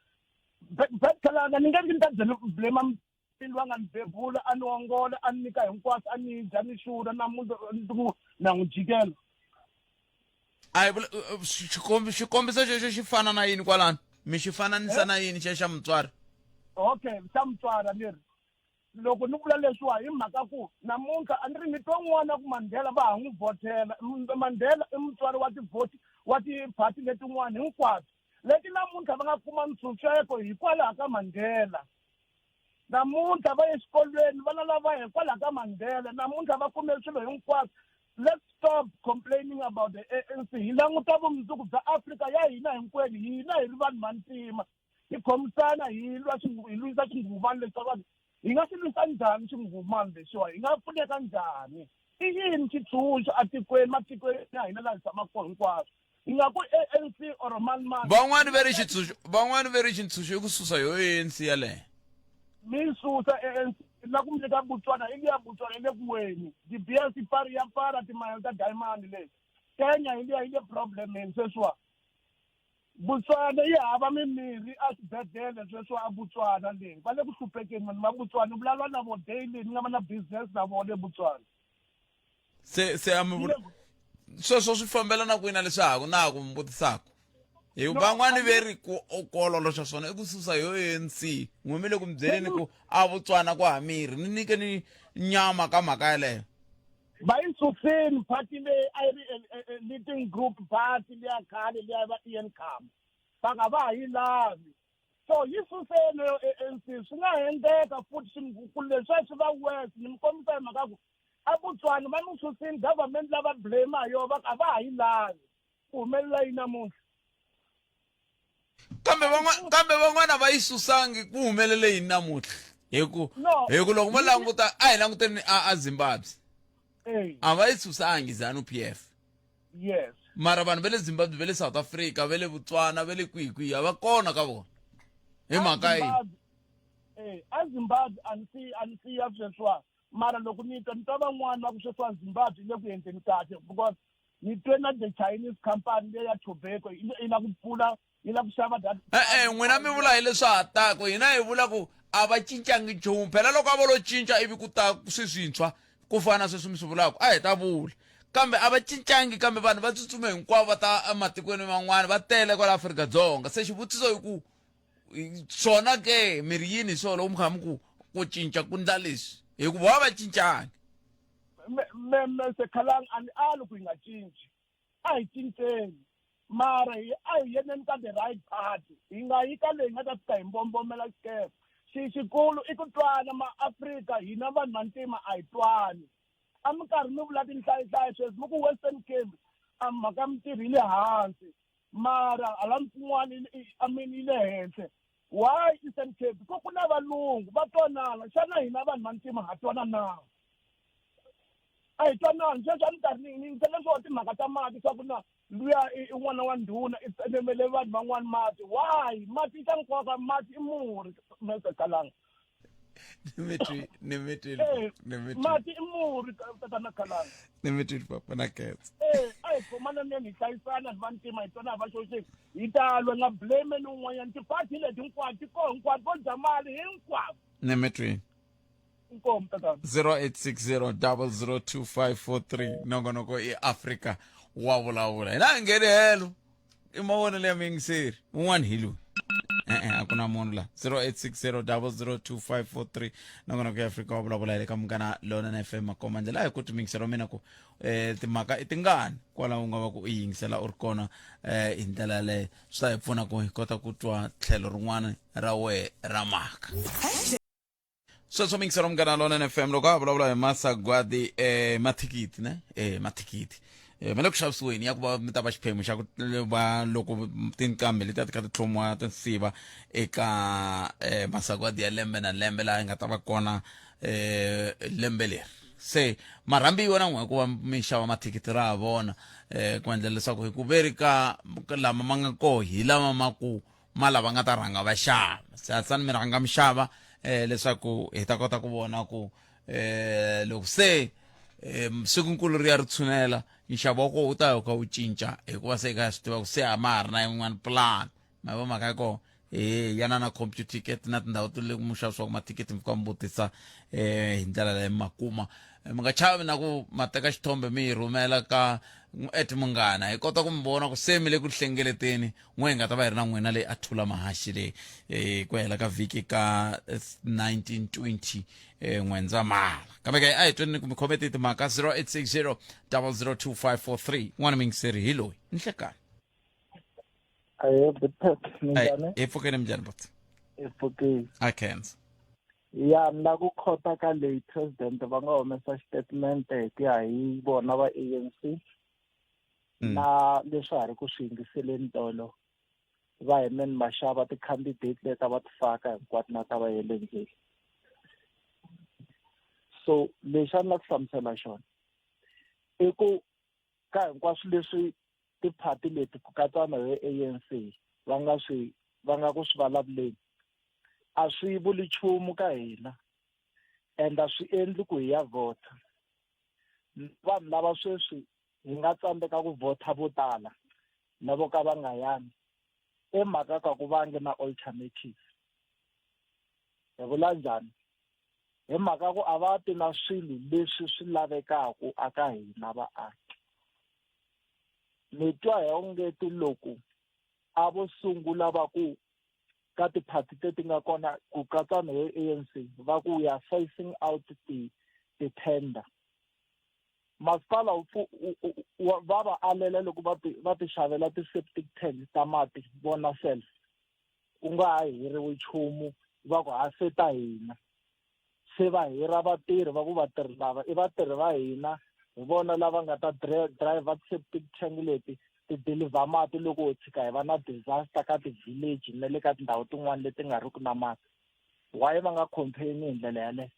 khalanga ni nge ni ta blame mpilo va nga ni bebula a ni ongola a ni nyika hinkwaswo a ni dya ni xurha namuntlha na n'wi jikela a hi xikombiso xexo xi fana na yini kwalano mi xi fananisa na yini xa mutswari okay xa mutswari leri loko ni vula leswiwa hi mhaka ku namuntlha a ni ri ni twa n'wana ku Mandela va ha n'wi vhotela Mandela i mutswari wa tivhoti wa tiphati letin'wana hinkwato leti namuntlha va nga kuma ntshunxeko hikwalaho ka Mandela namuntlha va ye exikolweni vana lava hikwalaho ka Mandela namuntlha va kume swilo hinkwaswo. Let's stop complaining about the ANC. Hi languta vumundzuku bya Afrika ya hina hinkwenu hina hi ri vanhu vantima hi khomisana hi lwisa xinguvani lexi vanhu hi nga xi lwisa njhani xinguvani lexiwa hi nga pfuneka njhani i yini xitshunxo matikweni ya hina laha hi tshamaka kona hinkwaswo hi nga ku ANC or mani van'wani ve ri xitshunxo i ku susa yo ANC yaleyo mi susa ANC na ku mi nyika Botswana i liya Botswana ile kuweni di-BS ya para timayani ta diamond leti Kenya hi le problem sweswiwa Botswana yi hava mimirhi a swibedhlele sweswiwa a Botswana leyi va le ku hluphekeni vanhu va Botswana ni vulavula na vo daily ni nga va na business na vona eBotswana se a mi vula sweswo swi fambela na kwina leswaku na ku mi vutisaka hi van'wani ve ri ku kololoxa swona i ku susa yo ANC n'wimi le ku mi byeleni ku a Botswana ku hamiri ni nyike ni nyama ka mhaka yaleyo va yi suseni party leyi a yi ri leading group party leya khale leya va Ian Khama va nga va ha yi lavi so yi suseni yo ANC swi nga endleka futhi swingukulu leswiya swi va west ni mi kombisa hi mhaka ku a Botswana va ni susini government lava blame ha yo va va ha yi lavi ku humelela yi namuntlha kambe van'wana va yi susangi ku humelele yini namuntlha hi ku loko mo languta a hi languteni a Zimbabwe a va yi susangi ZANU-PF yes mara vanhu va le Zimbabwe va le South Africa va le Botswana va le kwihi a va kona ka vona hi mhaka yini a Zimbabwe a ni si ya sweswiwa mara loko ni twa van'wana va ku sweswiwa Zimbabwe yi le ku endleni kahle because ni twe na the Chinese company leya tobacco yi la ku pfula yi la ku xava data n'wina mi vula hi leswi hatako hina hi vula ku a va cincangi nchumu phela loko a va lo cinca ivi ku ta swintshwa ku fana sweswi mi swi vulaka a hi ta vula kambe a va cincangi kambe vanhu va tsutsuma hinkwavo va ta ematikweni man'wana va tele kwala Afrika-Dzonga se xivutiso hi ku swona ke mi ri yini swona loko mi kha mi ku cinca ku ndla leswi hi ku va cincangi se khalanga a ni ali ku hi nga cinci a hi cinceni mara a hi yeneni ka the right party hi nga yi ka leyi nga ta fika hi mbombomela xikepe xikulu i ku twana maAfrika hina vanhu vantima a hi twani a mi karhi mi vula tinhlayihlayi sweswi mi ku Western Cape a mhaka mintirho yi le hansi mara hala mpin'wana yi le henhla why Eastern Cape ku na valungu va twanana xana hina vanhu vantima ha twana na a hi twanani sweswi a ni karhi ni ntsele swo timhaka ta mati swa ku na luya i n'wana wa ndhuna i tselemele vanhu van'wana mati why mati i ta nkoka mati i murhi mese khalanga ni mitri mati i murhi tatana khalanga ni mitri papa na ketsa a hi khomana neni hi hlayisana hi vantima hi twana hi va xoxeki hi ta lwe nga blame ni un'wanyana tipati leti hinkwato ti koho hinkwato vo dya mali hinkwavo ni mitri 0860002543 nongonoko i Africa wa vulavula hina ngeni helo i mavonelo ya mingiseri un'wana hi loyi a ku na munhu la 0860002543 nongonoko ya Africa wa vulavula le ka Munghana Lonene FM makoma ndlela hi ku timingisela mina ku timhaka i tingani kwala u nga va ku i yingisela u ri kona hi ndlela leyo swi ta hi pfuna ku hi kota ku twa tlhelo rin'wana ra we ra mhaka sweswo mingisela Munghana Lonene FM loko a vulavula hi masagwadi mathikiti ne mathikiti mi le ku xavisiweni ya ku va mi ta va xiphemu xa ku va loko tinkambe leti a ti kha ti tlhomiwa tinsiva eka masagwadi ya lembe na lembe laha hi nga ta va kona lembe leri se marambiwa na n'we ku va mi xava mathikithi ra ha vona ku endlela leswaku hi ku veri ka lama ma nga koho hi lama ma ku mala va nga ta rhanga va xava satsani mi rhanga mi xava leswaku hi ta kota ku vona ku loko se sikunkulu ri ya ri tshunela nxavo wa koho wu ta ya ka wu cinca hikuva se ka swi tiva ku se a ma ha ri na yin'wana plan ma vo mhaka ya koho yana na computer ticket na tindhawu to le mu xavisiwaka matikiti mi fika mi vutisa hi ndlela leyi makuma mi nga chavi na ku mateka xithombe mi yi rhumela ka munghana hi kota ku mi vona ku se mi le ku hlengeleteni n'we hi nga ta va hi ri na n'wina leyi a thula mahaxi leyi ku hela ka vhiki ka 1920 N'wendzamhala kambe ke a hi tweni ku mi khomete timhaka 0860 002543 n'wana mi ngiseri hi loyi nhlekani Aye, minjani? hi pfukeni minjhani but Ipfukile. a khensa Ya na ku khota ka leyi president va nga humesa statement hi ku ya hi vona va ANC na leswi ha ri ku swi yingiseleni tolo va Herman Mashaba ti-candidate leta va ti faka hinkwato na ta va yele ndzeni. So lexi a ni la ku hlamusela xona i ku ka hinkwaswo leswi tiphati leti ku katsa na ANC va nga ku swi vulavuleni a swi vuli nchumu ka hina and a swi endli ku hi ya vhota vanhu lava sweswi hi nga tsandzeka ku vhota vo tala na vo ka va nga yangi emhaka ka ku vange na alternative hi vula njhani hi mhaka ku a va ti na swilo leswi swi lavekaka aka hina vaaki ni twa hi ongeti loko a vo sungula va ku ka tiphati leti nga kona ku katsa na ANC va ku ya phasing out ti-tender masipala va va alela loko va ti xavela ti-septic tanks ta mati vona self ku nga ha hiriwi nchumu va ku ha se ta hina se va hira vatirhi va ku vatirhi lava i vatirhi va hina hi vona lava nga ta driver ti-septic tank leti ti deliver mati loko ho tshika hi va na disaster ka ti-village na le ka tindhawu tin'wana leti nga ri ku na mati why va nga campaign hi ndlela yaleyo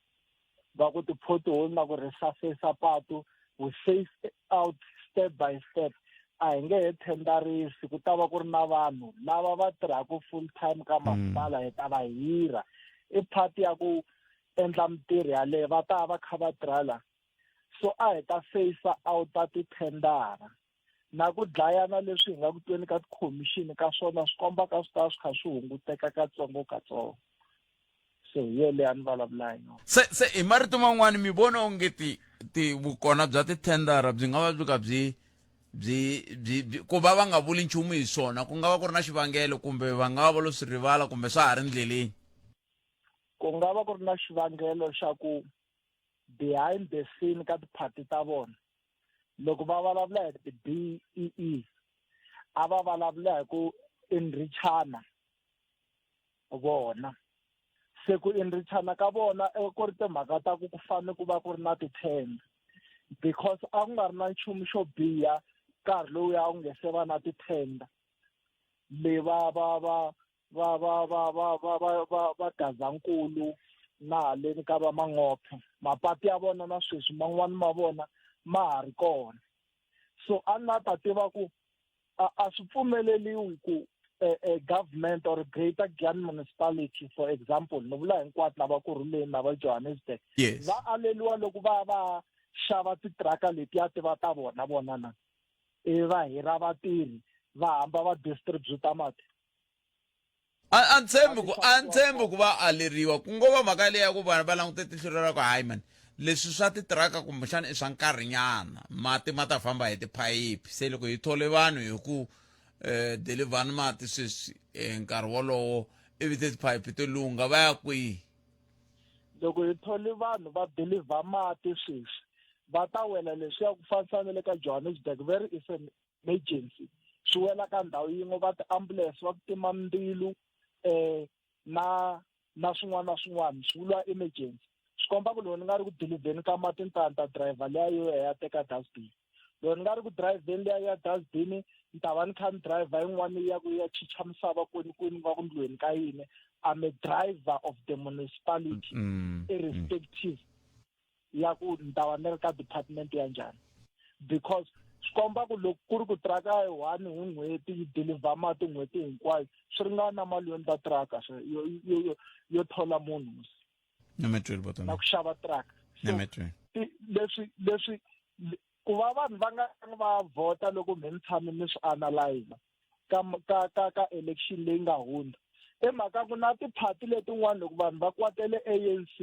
va ku ti-pothole na ku resurface patu we phase out step by step a hi nge he tenderisi ku ta va ku ri na vanhu lava va tirhaka full time ka masipala hi ta va hira i phati ya ku endla mitirho yaleyo va ta va kha va tirhala so a hi ta phase out ti-tendara na ku dlayana leswi hi nga ku tweni ka tikhomixini ka swona swi komba ka swi ta swi kha swi hunguteka katsongo so hi yeleyo a ni vulavula hi yona se hi marito man'wani mi vona onge vukona bya tithendara byi nga va byi ka byi ku va nga vuli nchumu hi swona ku nga va ku ri na xivangelo kumbe va nga va lo swi rivala kumbe swa ha ri ndleleni ku nga va ku ri na xivangelo xa ku behind the scene ka tiphati ta vona loko va vulavula hi ti-BEE a va vulavula hi ku enrichana vona se ku enrichana ka vona ku ri timhaka ta ku fanele ku va ku ri na ti-tender because a ku nga ri na nchumu xo biha nkarhi lowuya u nge se va na ti-tender le va Gazankulu na haleni ka va Mangophe mapati ya vona na sweswi man'wani ma vona ma ha ri kona so a na ta tiva ku a swi pfumeleliwi ku government or Greater Giyani municipality for example ni vula hinkwatu lava ku rhuleni na va Johannesburg va aleliwa loko va xava titiraka letiya ti va ta vona na va hira vatirhi va hamba va distributa mati a ntshembi ku va aleriwa ku ngo va mhaka leyi ya ku vanhu va langute tihlo ra ku hayi man leswi swa titiraka kumbexana i swa nkarhinyana mati ma ta famba hi tiphayiphi se loko hi thole vanhu hi ku delivhani mati sweswi nkarhi wolowo ivi tiphayiphi to lungha va ya kwihi loko hi thole vanhu va deliver mati sweswi va ta wela leswiya ku fanisana le ka Johannesburg very is an emergency swi wela ka ndhawu yin'we va ti-ambulance va ku tima mbilu na swin'wana na swin'wana swi vuriwa emergency swi komba ku loko ni nga ri ku dilivheni ka mati ni ta driver leya yo ya teka dustbin loko ni nga ri ku drivheni leya ya dustbin ni ta va ni kha ni driver yin'wana ya ku ya chicha misava kwini va ku ndlweni ka yini I'm a driver of the municipality irrespective ya ku ni ta va ni ri ka department ya njhani because swikomba ku loko ku ri ku tiraka yi 1 hi n'hweti yi deliver mati n'hweti hinkwayo swi ringana na mali yo ndza tiraka yo thola munhu na ku xava tiraka. Leswi ku va vanhu va nga va vhota loko mi tshame mi swi analyze ka election leyi nga hundza i mhaka ku na tiphati letin'wana loko vanhu va kwatele ANC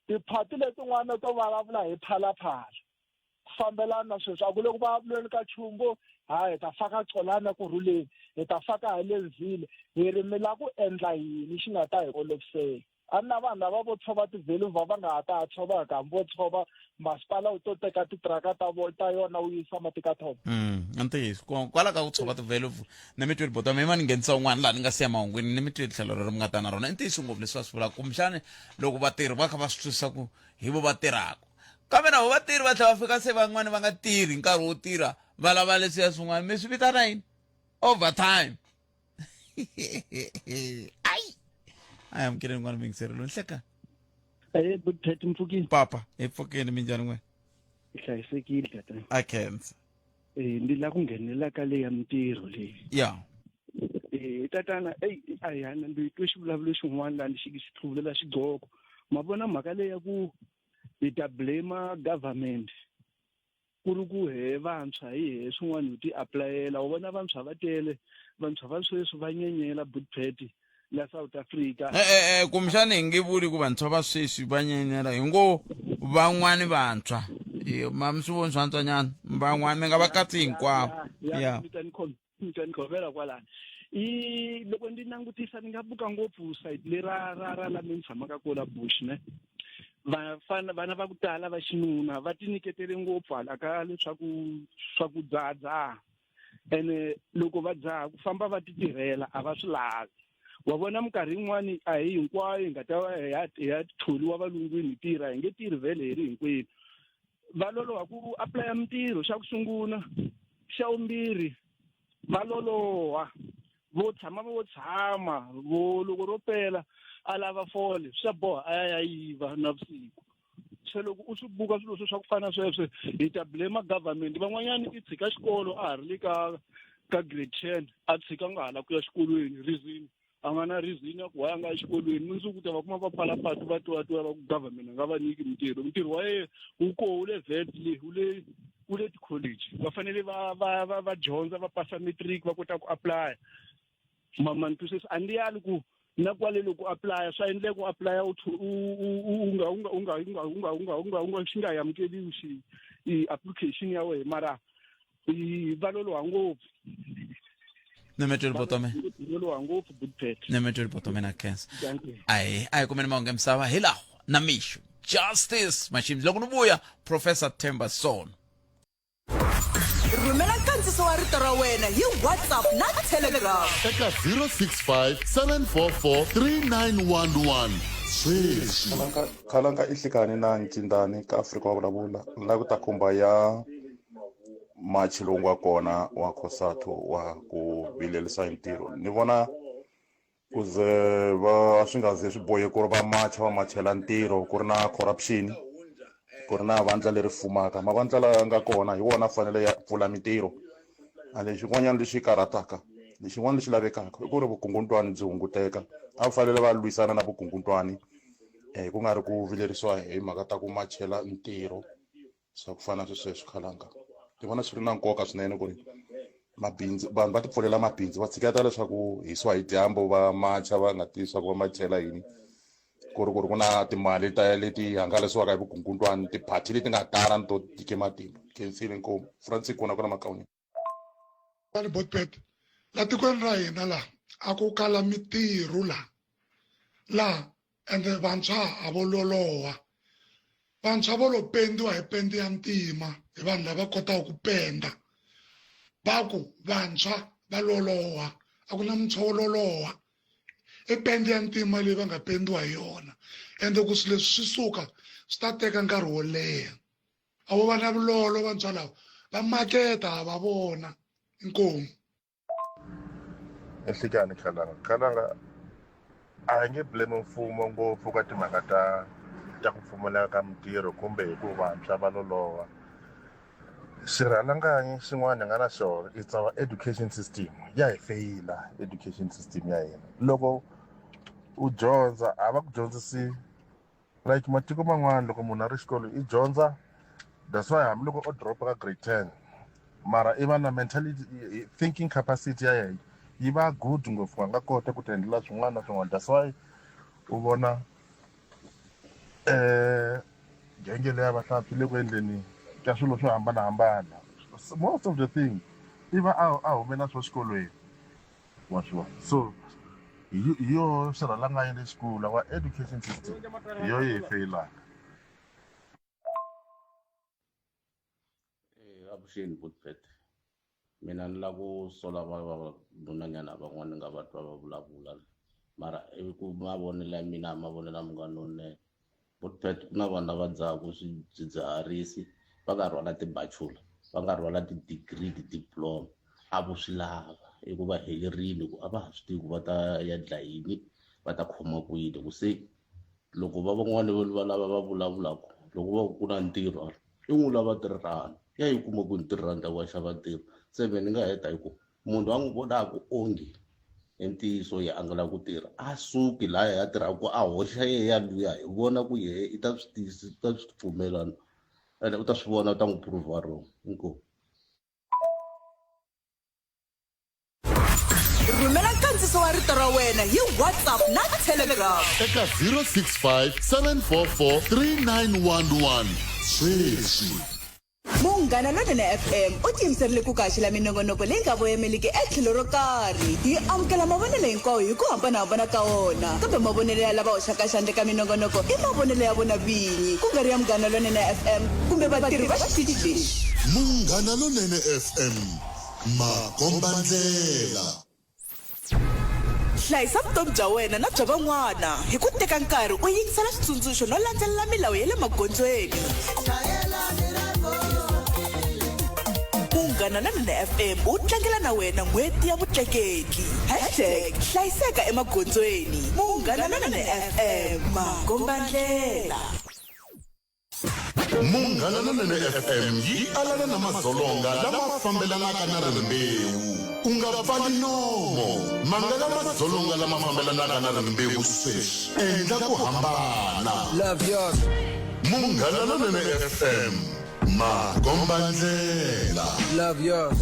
tiphati letin'wana to vulavula hi phalaphala ku fambelana na sweswi a ku le ku vulavuleni ka chumbo hi ta faka colana ku rhuleni hi ta faka hi le ndzile hi ri mi la ku endla yini xi nga ta hi olovisela a na vanhu lava vo tshova tivhelu va nga ha ta tshova kambe vo tshova masipala wu to teka titiraka ta yona wu yisa matika thoma antiyiso kwala ka ku tshova tivhelu na mi tweli bottom ima ni nghenisa un'wana laha ni nga siya mahungwini ni mi tweli tlhelo leri mi nga ta na rona i ntiyiso ngopfu leswi va swi vulaka kumbexani loko vatirhi va kha va swi twisisa ku hi vo va tirhaka kambe na vo vatirhi va tlhela va fika se van'wani va nga tirhi nkarhi wo tirha va lava leswiya swin'wana mi swi vitana yini overtime I am kidding ngwana mingiseri lo nhleka good pet mfukini papa epfukeni minjani n'we hlayisekile tata I can't ndi la ku nghenela ka leya mintirho leyi yeah tatana ayana ndi twe xivulavulo xin'wana laha ni xi tlhuvulela xigqoko ma vona mhaka leyi ya ku hi ta blame government ku ri ku he vantshwa hi swin'wana hi ti aplayela u vona vantshwa va tele vantshwa va sweswi va nyenyela budget la South Africa kumbexani hi nge vuli ku vantshwa va sweswi va nyenyela hi ngo van'wani vantshwa ma mi swi voni swantswanyana van'wani mi nga va katsi hinkwavo ya mi ta ni khomela kwalani loko ndi langutisa ni nga buka ngopfu side le ra la mi tshamaka kona Bush ne vana va ku tala va xinuna va ti nyiketele ngopfu hala ka leswaku swa ku dzaha ene loko va dzaha ku famba va ti tirhela a va swi lavi wa vona minkarhi yin'wani a hi hinkwayo hi nga ta va ya tholiwa valungwini hi tirha hi nge tirhi vhele hi ri hinkwenu va loloha ku apply mintirho xa ku sungula xa vumbirhi va loloha vo tshama vo loko ro pela a lava fole swa boha a ya yiva navusiku se loko u swi buka swilo swa ku fana sweswo hi ta blame government van'wanyana i tshika xikolo a ha ri le ka grade 10 a tshika nga hala ku ya xikolweni reason a nga na reason ya ku why a nga ya xikolweni mundzuku ta va kuma va phala patu va tiwa va ku government a nga va nyiki mintirho wa yena wu koho wu le vet wu le ti-college va fanele va dyondza va pasa matric va kota ku apply mamantwisisi a ndi yali ku na kwale loko apply swa endle ku apply u nga xi nga amukeliwi i application ya wena mara va loloha ngopfu nemetweli botome nemetweli botome na cancer ayi kumene mahungu emisava hi lawa na mixo justice mashimzi loko ni vuya professor Themba Sono rhumela nkandziso wa rito ra wena hi WhatsApp na Telegram eka 065 744 3911 sweswi khalanga ihlikani na ncindani ka Afrika wa vulavula la ku ta khumba ya machi lowu nga kona wa COSATU wa ku vilelisa ntirho ni vona ku ze swi nga ze swi bohe ku ri va machela ntirho ku ri na corruption ku ri na vandla leri fumaka mavandla laya nga kona hi wona fanele ya pfula mintirho a lexi n'wanyana lexi karhataka lexin'wana lexi lavekaka i ku ri vukungundzwani byi hunguteka a va fanele va lwisana na vukungundzwani ku nga ri ku vilerisiwa hi mhaka ta ku machela ntirho swa ku fana sweswi khalanga ni vona swi ri na nkoka swinene ku ri mabindzu vanhu va ti pfulela mabindzu va tshiketa leswaku hi swa hi dyambu va macha va nga tivi swa ku va machela yini ku ri ku na timali leti hangalasiwaka hi vukungundzwani tiphati leti nga tala ni to tike matimba khensile nkomo Francis kuna makauni vani botpet la tikweni ra hina laha a ku kala mintirho laha ende vantshwa a vo loloha vantshwa vo lo pendiwa hi pendi ya ntima hi vanhu lava kotaka ku penda va ku vantshwa va loloha a ku na muntshwa wo loloha i pendi ya ntima leyi va nga pendiwa hi yona ende ku swi leswi swi suka swi ta teka nkarhi wo leha a vo va na vulolo vantshwa lava va maketa va vona inkomu ehlikani khalanga a hi nge blame mfumo ngopfu ka timhaka ta ku pfumaleka ka mintirho kumbe hi ku vantshwa va loloha xirhalanganyi xin'wana hi nga na xona it's our education system ya hi feyila education system ya hina loko u dyondza a va ku dyondzisi like matiko man'wana loko munhu a ri xikolo i dyondza that's why hambiloko o dropa ka grade 10 mara i va na mentality thinking capacity ya yena yi va good ngopfu a nga kota ku tiendlela swin'wana na swin'wana that's why u vona genge leya vahlampfi le ku endleni ka swilo swo hambanahambana most of the thing i va a humela swa xikolweni wa swi vona so hi yo xirhalanganyi lexikulu wa education system hi yo yi hi feyilaka. Avuxeni Bootpet mina ni la ku sola vanhwanyana van'wana ni nga va twa va vulavula mara ku mavonelo ya mina mavonelo ma nga nonene Bootpet ku na vanhu lava dzahaka swidzidziharisi va nga rhwala tibachula va nga rhwala ti-degree ti-diploma a vo swi lava hikuva helerile ku a va ha swi tivi ku va ta ya dlayini va ta khoma ku yini ku se loko va van'wana va lava va vulavulaka loko va ku na ntirho i n'wi lava tirhana ya yi kuma ku ntirhana ta wa xava ntirho se ni nga heta hi ku munhu a n'wi vonaka onge hi ntiyiso ye a nga lava ku tirha a suki laha ya tirhaka a hoxa yeya luya hi vona ku yehe i ta swi tiyisi ta swi pfumelana ene u ta swi vona u ta n'wi prove wrong inkomu. rhumela nkandziso wa rito ra wena hi WhatsApp na Telegram eka 065 744 3911 sweswi Munghana Lonene FM u tiyimiserile ku kaxela minongonoko leyi nga voyameliki etlhelo ro karhi hi amukela mavonelo hinkwawo hi ku hambanahambana ka wona kambe mavonelo ya lava hoxaka xandla ka minongonoko i mavonelo ya vona vinyi ku nga ri ya Munghana Lonene FM kumbe vatirhi va xitichi lexi. Munghana Lonene FM makombandlela. Hlayisa vutomi bya wena na bya van'wana hi ku teka nkarhi u yingisela switsundzuxo no landzelela milawu ya le magondzweni. Munghana Lonene FM u tlangela na wena n'hweti ya vutleketli #hlayiseka emagondzweni. Munghana Lonene FM makombandlela. Munghana Lonene FM yi alana na madzolonga lama fambelanaka na rimbewu u nga pfali nomo mangala madzolonga lama fambelanaka na rimbewu sweswi endla ku hambana. Love yours. Munghana Lonene FM makombandlela. Love yours.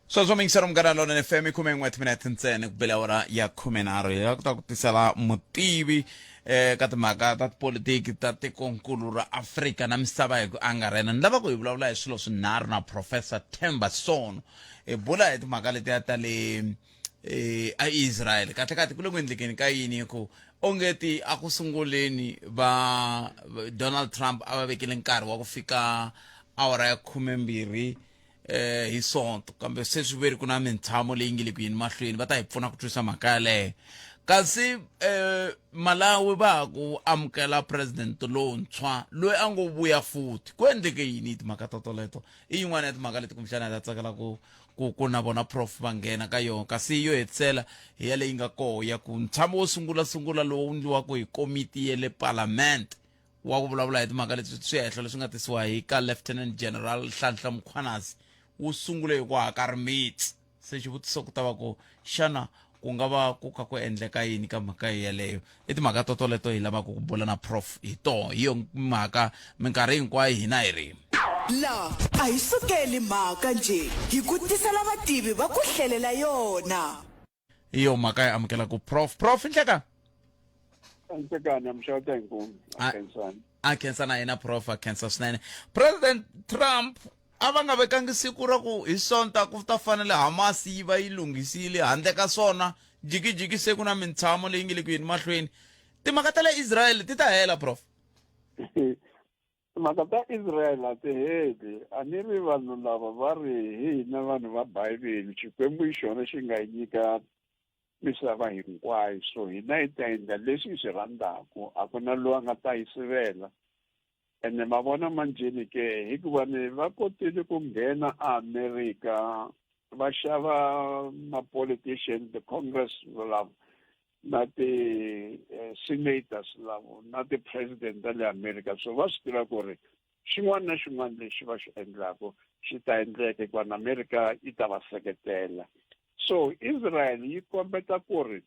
sweswo mingisero Munghana Lonene FM 11 minute ntsena ku bela hora ya 13 ya ku ta ku tisela mutivi ka timhaka ta tipolitiki ta tikonkulu ra Afrika na misava hi ku angarhela ni lava ku hi vulavula hi swilo swinharhu na Professor Themba Sono hi bula hi timhaka letiya ta le a Israel kahlekahle ku le ku endlekeni ka yini ku ongeti a ku sunguleni va Donald Trump a va vekile nkarhi wa ku fika awara ya 12 hi sonto kambe se swi veri ku na mintshamo leyi nge le ku yini mahlweni va ta hi pfuna ku twisa mhaka yaleyo kasi Malawi va ku amukela president lontshwa loyi a ngo vuya futhi ku endleke yini timhaka toleto i yin'wana ya timhaka leti kumxana ta tsakela ku na vona prof va nghena ka yona kasi yo hetisela hi ya leyi nga koho ya ku ntshamo wo sungula lowu ndliwaka hi komiti ya le parliament wa ku vulavula hi timhaka leti swihehlo leswi nga tisiwa hi ka Lieutenant General Nhlanhla Mkhwanazi wu sungule hi ku haka rimitsi se xivutiso ku ta va ku xana ku nga va ku ka ku endleka yini ka mhaka yeleyo i timhaka toleto hi lavaka ku bula na prof hi to hi yo mhaka minkarhi hinkwayo hina hi ri la a hi sukeli mhaka nje hi ku tisela vativi va ku hlelela yona hi yo mhaka ya amukela ku prof nhleka Nhlekani amshawuta inkomo akensana akensana yena prof akensa swinene President Trump a va nga vekangi siku ra ku hi sonta ku ta fanele Hamas yi va yi lunghisile handle ka swona jikijiki se ku na mintshamo leyi nge le ku yini mahlweni timhaka ta le Israel ti ta hela prof timhaka ta Israel a ti heli a ni ri vanhu lava va ri hina vanhu va Bibele Xikwembu hi xona xi nga nyika misava hinkwayo so hina hi ta endla leswi hi swi rhandzaka a ku na loyi a nga ta yi sivela ene mavona manjeni ke hikuva ni va kotile ku nghena America va xava ma-politician the Congress lavo na ti-senators lavo na ti-president ta le America so va swi tiva ku ri xin'wana na xin'wana lexi va xi endlaka xi ta endleka hikuva na America yi ta va seketela. So Israel yi kombeta ku ri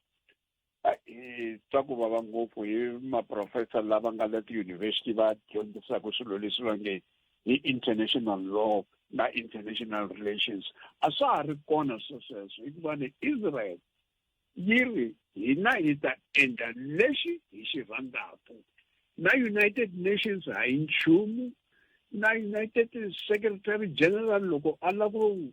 hi twa ku vava ngopfu hi maprofessor lava nga le tiyunivhesiti va dyondzisaka swilo leswi va nge hi international law na international relations. A swa ha ri kona sweswo hikuva ni Israel yi ri hina hi ta endla lexi hi xi rhandzaka. Na United Nations a hi nchumu, na United Secretary General loko a lava ku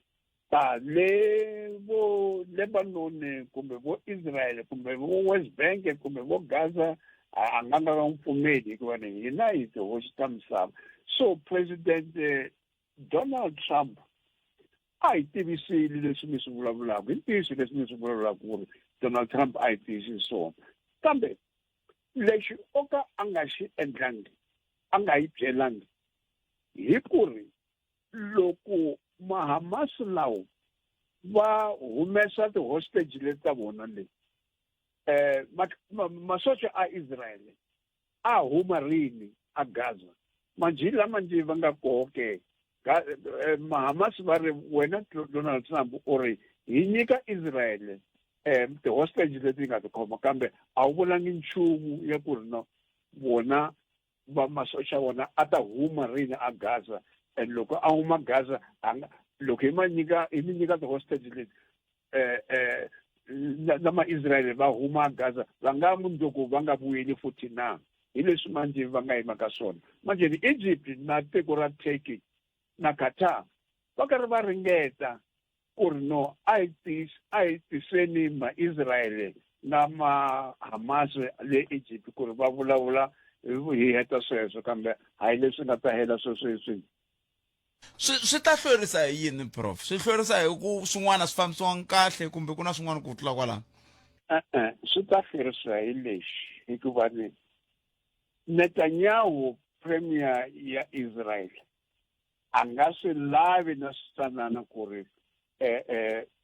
ta le vo Lebanon kumbe vo Israel kumbe vo West Bank kumbe vo Gaza a nga nga mpfumeli hikuva ni hina hi tihosi ta misava. So President Donald Trump a hi tivisile leswi mi swi vulavulaka, hi ntiyiso leswi mi swi vulavulaka ku ri Donald Trump a hi tivisi swona. Kambe lexi o ka a nga xi endlangi, a nga yi byelangi, hi ku ri loko Hamas lawo va humesa ti-hostage leti ta vona leyi, masocha a Israel a huma rini a Gaza. Manjhi lama njhe va nga koho ke Hamas va ri wena Donald Trump u ri hi nyika Israel ti-hostage leti nga ti khoma, kambe a wu vulangi nchumu ya ku ri no vona va masocha vona a ta huma rini a Gaza. And loko a huma Gaza loko hi mi nyika ti-hostage leti na ma-Israel va huma Gaza va nga mundzuku va nga vuyeli futhi na. Hi leswi manjhe va nga yima ka swona. Manjhe ni Egypt na tiko ra Turkey na Qatar va karhi va ringeta ku ri no a hi tiseni ma-Israel na ma-Hamas le Egypt ku ri va vulavula hi heta sweswo, kambe hayi leswi nga ta hela sweswi. Swi ta hlwerisa hi yini prof? Swi hlwerisa hi ku swin'wana swi fambisiwa kahle kumbe ku na swin'wana ku tlula kwalano? Swi ta hlwerisa hi lexi hikuva ni Netanyahu premier ya Israel a nga swi lavi na switanana ku ri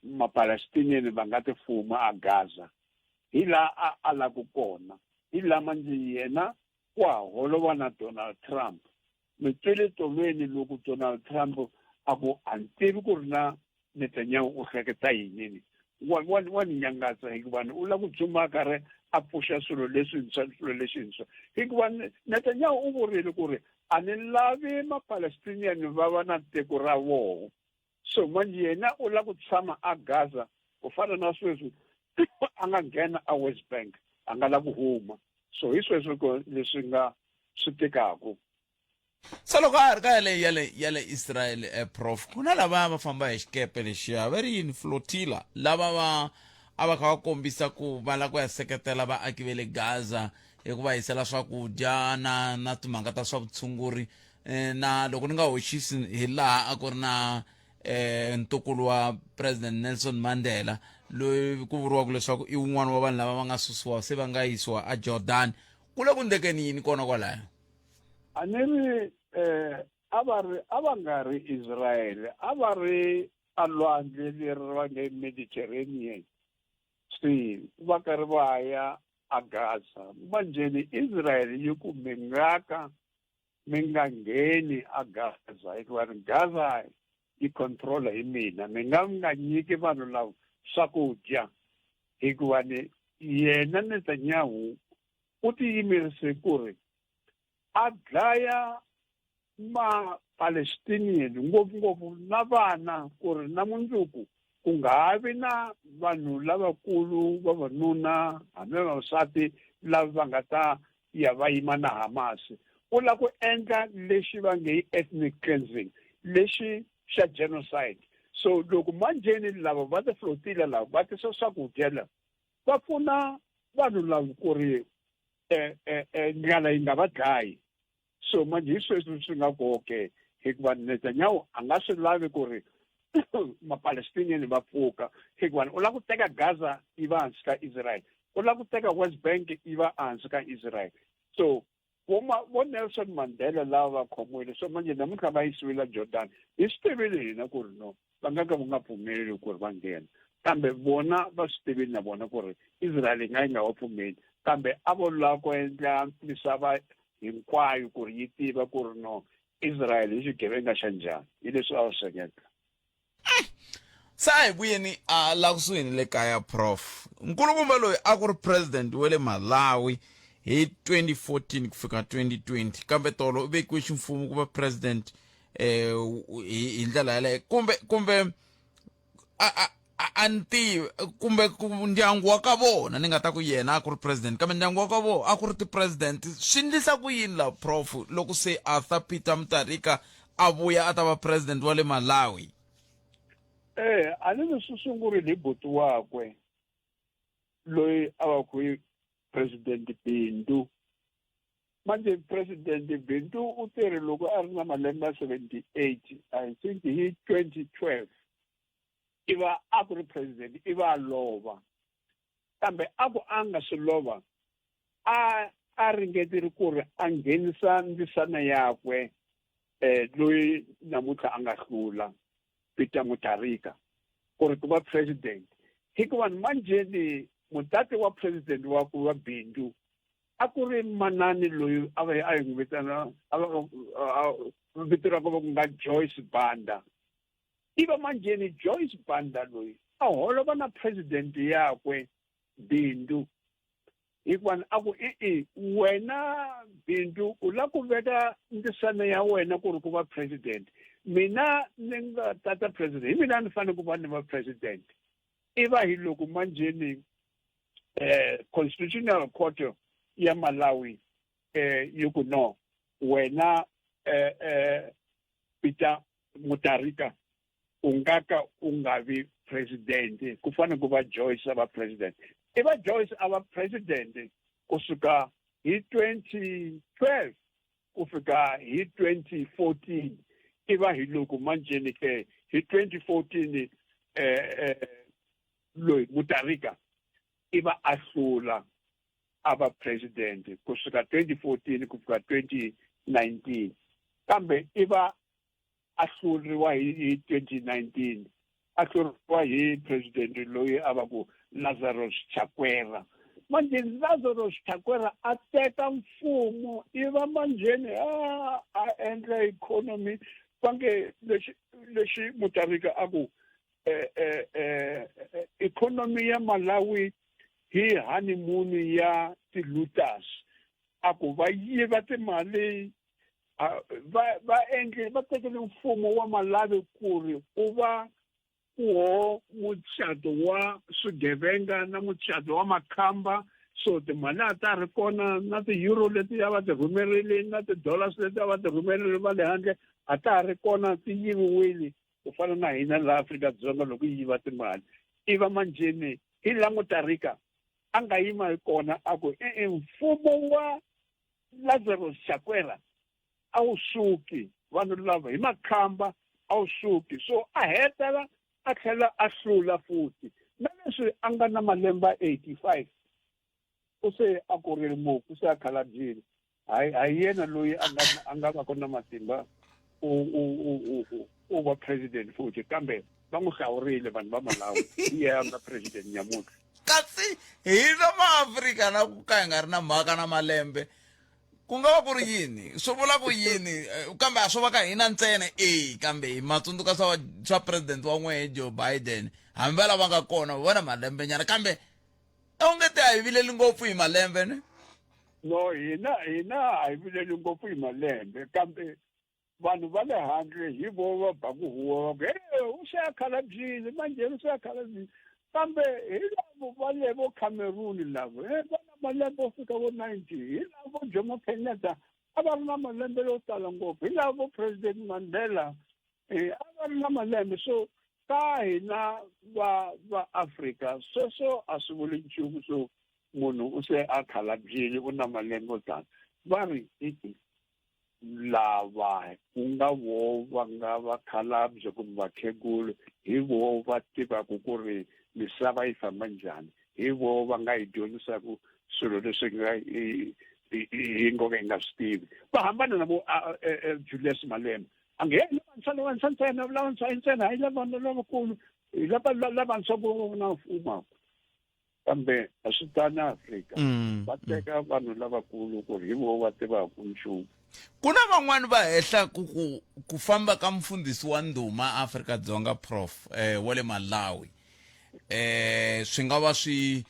ma-Palestinian va nga ti fuma a Gaza. Hi laha a lava kona, hi laha manjhe yena wa holova na Donald Trump. Mi twele tolweni loko Donald Trump a ku a ni tivi ku ri na Netanyahu u hleketa yini. Wa ni nyangatsa hikuva u lava ku dzuma karhi a pfuxa swilo leswintshwa. Hikuva Netanyahu u vurile ku ri a ni lavi ma-Palestinian va va na tiko ra vona. So manjhe yena u lava ku tshama a Gaza ku fana na sweswi a nga nghena a West Bank a nga lava ku huma. So hi sweswo leswi nga swi tekaka. So loko a ri ka yale Israel prof, ku na lava va famba hi xikepe lexiya va ri yini flotilla lava a va kha va kombisa ku va lava ku ya seketela vaaki va le Gaza hi ku va yisela swakudya na timhaka ta swa vutshunguri. Na loko ni nga hoxisi hi laha a ku ri na ntukulu wa President Nelson Mandela loyi ku vuriwaka leswaku i wun'wana wa vanhu lava va nga susiwa se va nga yisiwa a Jordan. Ku le ku endlekeni yini kona kwalayo? A ni ri a va nga ri Israel, a va ri a lwandle leri va nge Mediterranean Sea, va karhi va ya a Gaza. Manjheni Israel yi ku mi nga ngheni a Gaza hikuva Gaza yi controla hi mina, mi nga nyiki vanhu lava swakudya hikuva ni yena Netanyahu u tiyimerise ku ri a dlaya ma-Palestinian ngopfungopfu na vana ku ri na mundzuku ku nga ha vi na vanhu lavakulu vavanuna hambi vavasati lava va nga ta ya va yima na Hamas. U lava ku endla lexi va nge hi ethnic cleansing, lexi xa genocide. So loko manjheni lava va ti flotilla lava va tisa swakudya lava va pfuna vanhu lava ku ri ndlala yi nga va dlayi. So manjhe hi sweswi swi nga koke hikuva Netanyahu a nga swi lavi ku ri ma-Palestinian va pfuka hikuva u lava ku teka Gaza yi va hansi ka Israel, u lava ku teka West Bank yi va hansi ka Israel. So vo Nelson Mandela lava va khomiwile, so manjhe namuntlha va yisiwile Jordan. Hi swi tivile hina ku ri no va nga ka va nga pfumeli ku ri va nghena, kambe vona va swi tivile na vona ku ri Israel yi nga va pfumeli, kambe a vo lava ku endla misava hinkwayo ku ri yi tiva ku ri no Israel hi xigevenga xa njhani hi leswi a va sweketa. sa hi vuyeni a la kusuhini le kaya prof nkulukumba loyi a ku ri president wa le Malawi hi 2014 ku fika 2020 kambe tolo u vekiwe ximfumo ku va president hi ndlela yaleyo kumbe anti kumbe ndyangu wa ka vona ni nga ta ku yena a ku ri president kambe ndyangu wa ka vona a ku ri ti-president swi ndlisa ku yini la prof loko se Arthur Peter Mutharika a vuya a ta va president wa le Malawi? A ni leswi sungurile hi buti wakwe loyi a va ku president Bindu. Manje president Bindu u tirhe loko a ri na malembe ya 78 I think hi 2012 iva a ku ri president iva a lova kambe a ku a nga swi lova a ringetile ku ri a nghenisa ndzisana yakwe loyi namuntlha a nga hlula Peter Mutharika ku ri ku va president hikuva manjeni mutate wa president wa ku va Bindu a ku ri manani loyi a yi n'wi vitana vito ra ku nga Joyce Banda. Iva manjeni Joyce Banda loyi a holova na president yakwe Bindu hikuva a ku wena Bindu u la ku veka ndzisana ya wena ku ri ku va president mina ni nga tata president hi mina ni fanele ku va ni va president iva hi loko manjeni constitutional court ya Malawi yi ku no wena Peter Mutharika u nga vi president ku fanele ku va Joyce ava president iva Joyce ava president kusuka hi 2012 ku fika hi 2014 iva hi loko manjeni ke hi 2014 loyi Mutharika iva a hlula ava president kusuka 2014 ku fika 2019 kambe iva a hluriwa hi 2019 a hluriwa hi president loyi a va ku Lazarus Chakwera. Manje Lazarus Chakwera a teka mfumo iva manjeni a endla economy pange lexi Mutharika a ku economy ya Malawi hi honeymoon ya ti-looters a ku va yiva timali va tekele mfumo wa Malawi ku ri u va kuho muchato wa swigevenga na muchato wa makhamba so timali a ta ri kona na ti-euro leti a va ti rhumerile na ti-dollars leti a va ti rhumerile va le handle a ta ri kona ti yiviwile ku fana na hina laha Afrika-Dzonga loko yi yiva timali iva manjeni hi la Mutharika a nga yima hi kona a ku mfumo wa Lazarus Chakwera a wu suki vanhu lava hi makhamba a wu suki so a hetela a tlhela a hlula futhi na leswi a nga na malembe 85 u se a kurile muku se a khalabyile hayi yena loyi a nga va kona matimba u va president futhi kambe va n'wi hlawurile vanhu va Malawi a nga president nyamutlha kasi hina maAfrika na ku ka hi nga ri na mhaka na malembe ku nga va ku ri yini swi vula ku yini kambe a swo va ka hina ntsena kambe hi matsundzuka swa president wa n'wehe Joe Biden hambi va lava nga kona vona malembe nyana kambe a wu nge te a hi vileli ngopfu hi malembe ne no hina a hi vileli ngopfu hi malembe kambe vanhu va le handle hi vo va baku huwa u se a khalabyile manjeni u se a khalabyile kambe hi lavo va le vo Cameroon lavo va na malembe o fika vo 90 hi lavo Jomo Kenyatta a va ri na malembe yo tala ngopfu hi lavo president Mandela a va ri na malembe so ka hina va Afrika sweswo a swi vuli nchumu so munhu u se a khalabyile u na malembe o tala va ri lava ku nga vo va nga vakhalabye kumbe vakhegulu hi vo va tivaka ku ri misava yi famba njhani hi vo va nga hi dyondzisaku swilo leswi nga hi ngoka hi nga swi tivi va hambana na vo Julius Malema a nge vantshwa ntsena lavantshwa ntsena hayi lavanhu lavakulu hi lavantshwa vo na mfumo kambe a swi tani Afrika va teka vanhu lavakulu ku ri hi vo va tivaka nchumu. Ku na van'wani va hehla ku famba ka mfundhisi wa ndhuma Afrika-Dzonga Prof wa le Malawi swi nga va swi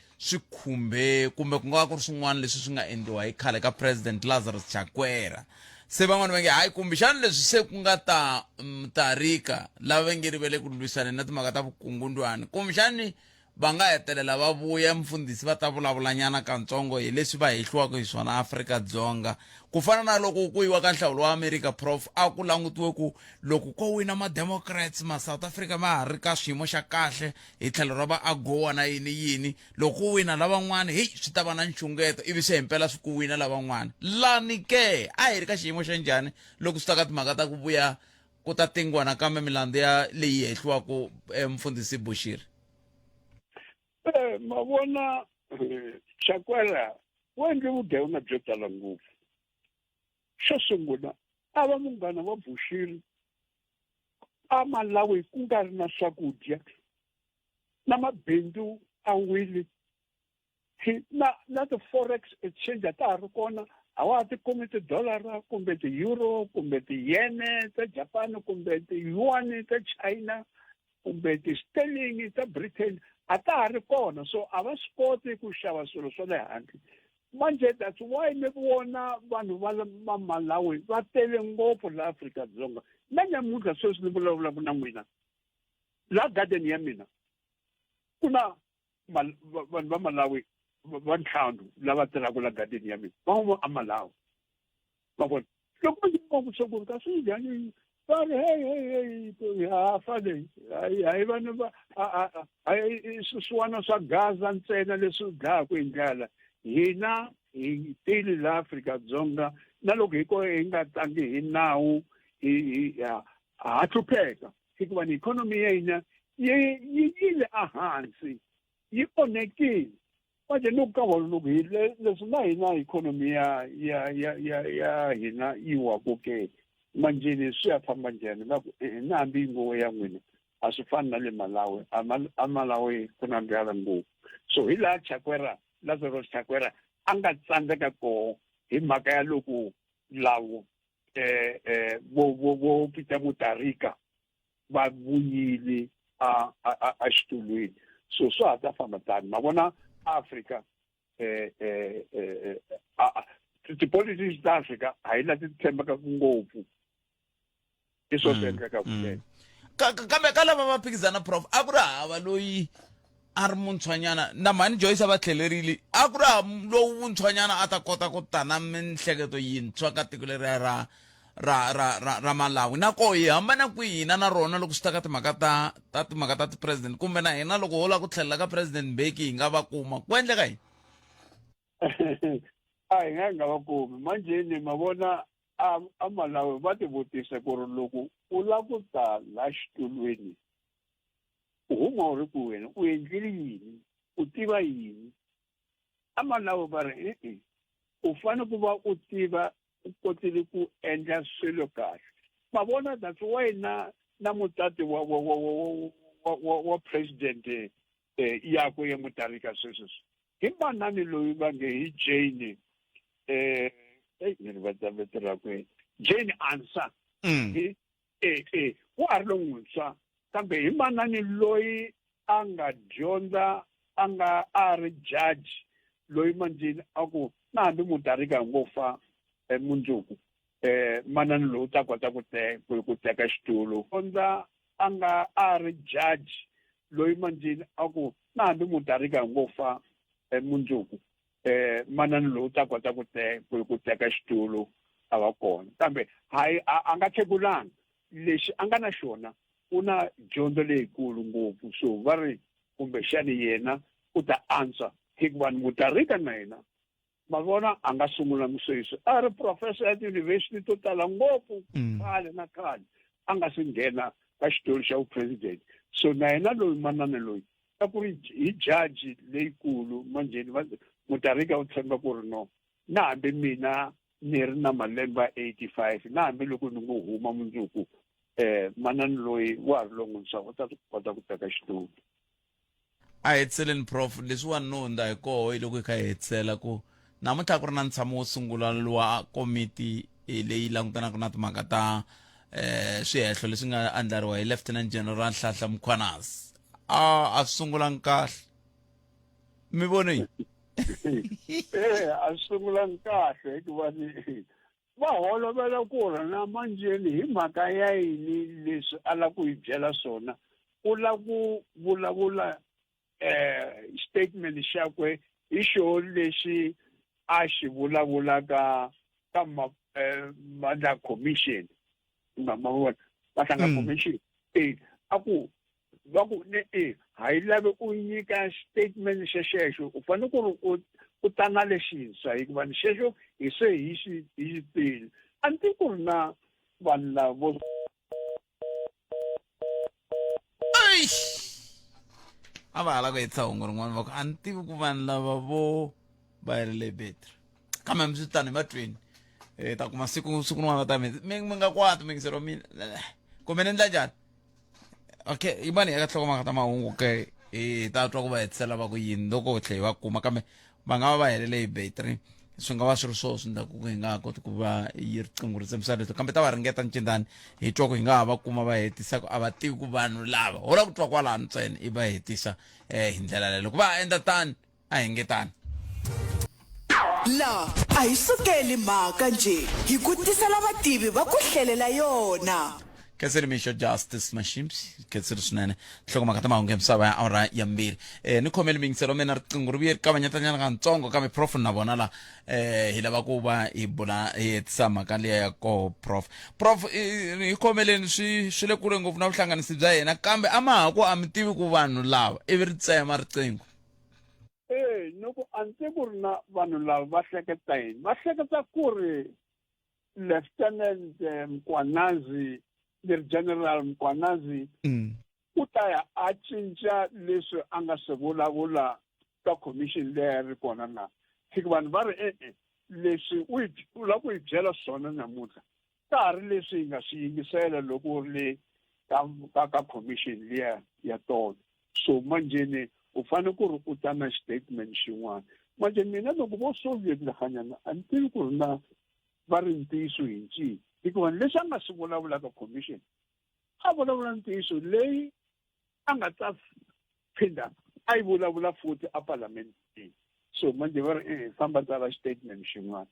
khumbe kumbe ku nga va ku ri swin'wana leswi swi nga endliwa hi khale ka President Lazarus Chakwera. Se van'wana va nge hayi kumbexana leswi se ku nga ta Mutharika lava nge rivele ku lwisana na timhaka ta vukungundwani kumbexani va nga hetelela va vuya mfundhisi va ta vulavulanyana kantsongo hi leswi va hehliwaka hi swona Afrika-Dzonga ku fana na loko ku yiwa ka nhlawulo wa America Prof a ku langutiwe ku loko ko wina ma-Democrats ma-South Africa ma ha ri ka swiyimo xa kahle hi tlhelo ra va AGOA na yini loko ku wina lavan'wana heyi swi ta va na nxungeto ivi swi hempela swi ku wina lavan'wana lani ke a hi ri ka xiyimo xa njhani loko swi ta ka timhaka ta ku vuya ku ta tingiwa nakambe milandzu ya leyi hehliwaka mfundhisi Bushiri. Mavona Chakwera u endle vugevenga byo tala ngopfu. Xo sungula a va munghana wa Bushiri a Malawi ku nga ri na swakudya na mabindzu a wile na ti-forex exchange a ta ha ri kona a wa ha ti kumi ti-dollar kumbe ti-euro kumbe ti-yene ta Japan kumbe ti-yuan ta China kumbe ti-sterling ta Britain a ta ha ri kona so a va swi koti ku xava swilo swa le handle. Manje that's why mi vona vanhu va Malawi va tele ngopfu la Afrika-Dzonga na nyamuntlha sweswi ni vulavulaka na n'wina la garden ya mina ku na vanhu va Malawi va ntlhanu lava tirhaka la garden ya mina va Malawi ma vona loko ndzi komba swa ku ka swi njhani va ri hey ha fane hayi vanhu va swin'wana swa Gaza ntsena leswi dlayaka hi ndlala hina hi tile la Afrika-Dzonga na loko hi nga tlangi hi nawu ha hlupheka hikuva ni ikhonomi ya hina yi yile ehansi yi onhekile manje ni ku ka vona loko leswi na hina ikhonomi ya hina yi waku ke manjeni swi ya famba njhani va ku na hambi ngoho ya n'wina a swi fani na le Malawi a Malawi ku na ndlala ngopfu so hi laha Chakwera Lazarus Chakwera a nga tsandzeka koho hi mhaka ya loko lawo vo Peter Mutharika va vuyile a xitulwini so swa ha ta famba tani ma vona Africa ti-politics ta Africa a hi la ti tshembaka ngopfu i swo swi endleka ku kambe ka lava va phikizana Prof a ku ri hava loyi a ri muntshwanyana na mani Joyce a va tlhelerile a ku ri lowu wuntshwanyana a ta kota ku ta na minhleketo yintshwa ka tiko leriya ra Malawi na koho hi hambana kwihi hina na rona loko swi ta ka timhaka ta ti-president kumbe na hina loko ho lava ku tlhelela ka President Mbeki hi nga va kuma ku endleka yini a hi nga va kumi manjeni ma vona a Malawi va ti vutisa ku ri loko u lava ku ta la xitulwini u huma u ri ku wena u endlile yini u tiva yini a Malawi va ri u fanele ku va u tiva u kotile ku endla swilo kahle ma vona that's why na mutati wa president yakwe ya Mutharika sweswi hi manani loyi va nge hi Jane ni va tsavetela kwe Jane Ansa wa ha ri lomuntshwa kambe hi manani loyi a nga dyondza a ri judge loyi manjeni a ku na hambi Mutharika ngo fa mundzuku manani loyi ta kota ku teka xitulu ondza a ri judge loyi manjeni a ku na hambi Mutharika ngo fa mundzuku manani loyi ta kota ku teka xitulu a va kona kambe hayi a nga tlhekulanga lexi a nga na xona u na dyondzo leyikulu ngopfu so va ri kumbexani yena u ta antswa hikuva Mutharika na yena ma vona a nga sungula misweswi a ri professor ya tiyunivhesiti to tala ngopfu khale na khale a nga si nghena ka xitulu xa vupresident so na yena loyi manana loyi a ku ri hi jaji leyikulu manjeni Mutharika u tshemba ku ri no na hambi mina ni ri na malembe ya 85 na hambi loko ni ngo huma mundzuku manani loyi wa ha ri lon'wuntshwa u ta kota ku teka xitulu a hetseleni prof leswiwani no hundza hi koho hi loko hi kha hi hetisela ku namuntlha ku ri na ntshamo wo sungula wa komiti leyi langutanaka na timhaka ta swihehlo leswi nga andlariwa hi Lieutenant General Nhlanhla Mkhwanazi a sungula kahle mi vone a sungula kahle hikuva ni va holovela ku ri na manjeni hi mhaka ya yini leswi a la ku hi byela swona u la ku vulavula statement xakwe hi xo lexi a xi vulavulaka ka Mandla Commission mavona Matlanga Commission aku va ku hayi lavi u nyika statement xexo u fanele ku ri u ta na lexintshwa hikuva ni xexo hi se hi xi tile a ni ku ri na vanhu lavo a va hala ku hetisa hungu rin'wana va ku a ni tivi ku vanhu lava vo va herile betri kambe mi swi tani matweni ta kuma siku rin'wana va ta mi nga kwati mingisero mina kumbe ni endla njhani okay i mani eka nhlokomhaka ta mahungu ke hi ta twa ku va hetisela va ku yini loko hi tlhe hi va kuma kambe va nga va va helele hi betri swi nga va swi ri swona swi endlaku ku hi nga ha koti ku va yi riqingho ri tsemisa leto kambe ta va ringeta ncindani hi twa ku hi nga ha va kuma va hetisa ku a va tivi ku vanhu lava ho la ku twa kwalano ntsena i va hetisa hi ndlela leyo loko va endla tani a hi nge tani la a hi sukeli mhaka nje hi ku tisela vativi va ku hlelela yona Kessel Misho Justice Mashims Kessel swinene nhlokomhaka ta mahungu ya misava ya awara ya mbirhi ni khomele mingiselo mena riqingho ri vuye ri kavanyetanyana kantsongo kambe prof na vona la hi lava ku va hi bula hi hetisa mhaka liya ya koho prof hi khomeleni swi le kule ngopfu na vuhlanganisi bya yena kambe a ma ha ku a mi tivi ku vanhu lava ivi ri tsema riqingho loko a ni ku ri na vanhu lava va hleketa yini va hleketa ku ri Lieutenant Mkhwanazi the General Mkhwanazi u ta ya a cinca leswi a nga swi vulavula ka commission leyi ri kona na hikuva vanhu va ri leswi u la ku hi byela swona namuntlha ka ha ri leswi hi nga swi yingisela loko u ri le ka commission liya ya tona so manjeni u fanele ku ri u ta na statement xin'wana manje mina loko vo Soviet lahanyana a ni tivi ku ri na va ri ntiyiso hi ncini hikuva leswi a nga swi vulavula ka commission a vulavula ntiyiso leyi a nga ta phinda a yi vulavula futhi a parlamentini so manje va ri famba tsala statement xin'wana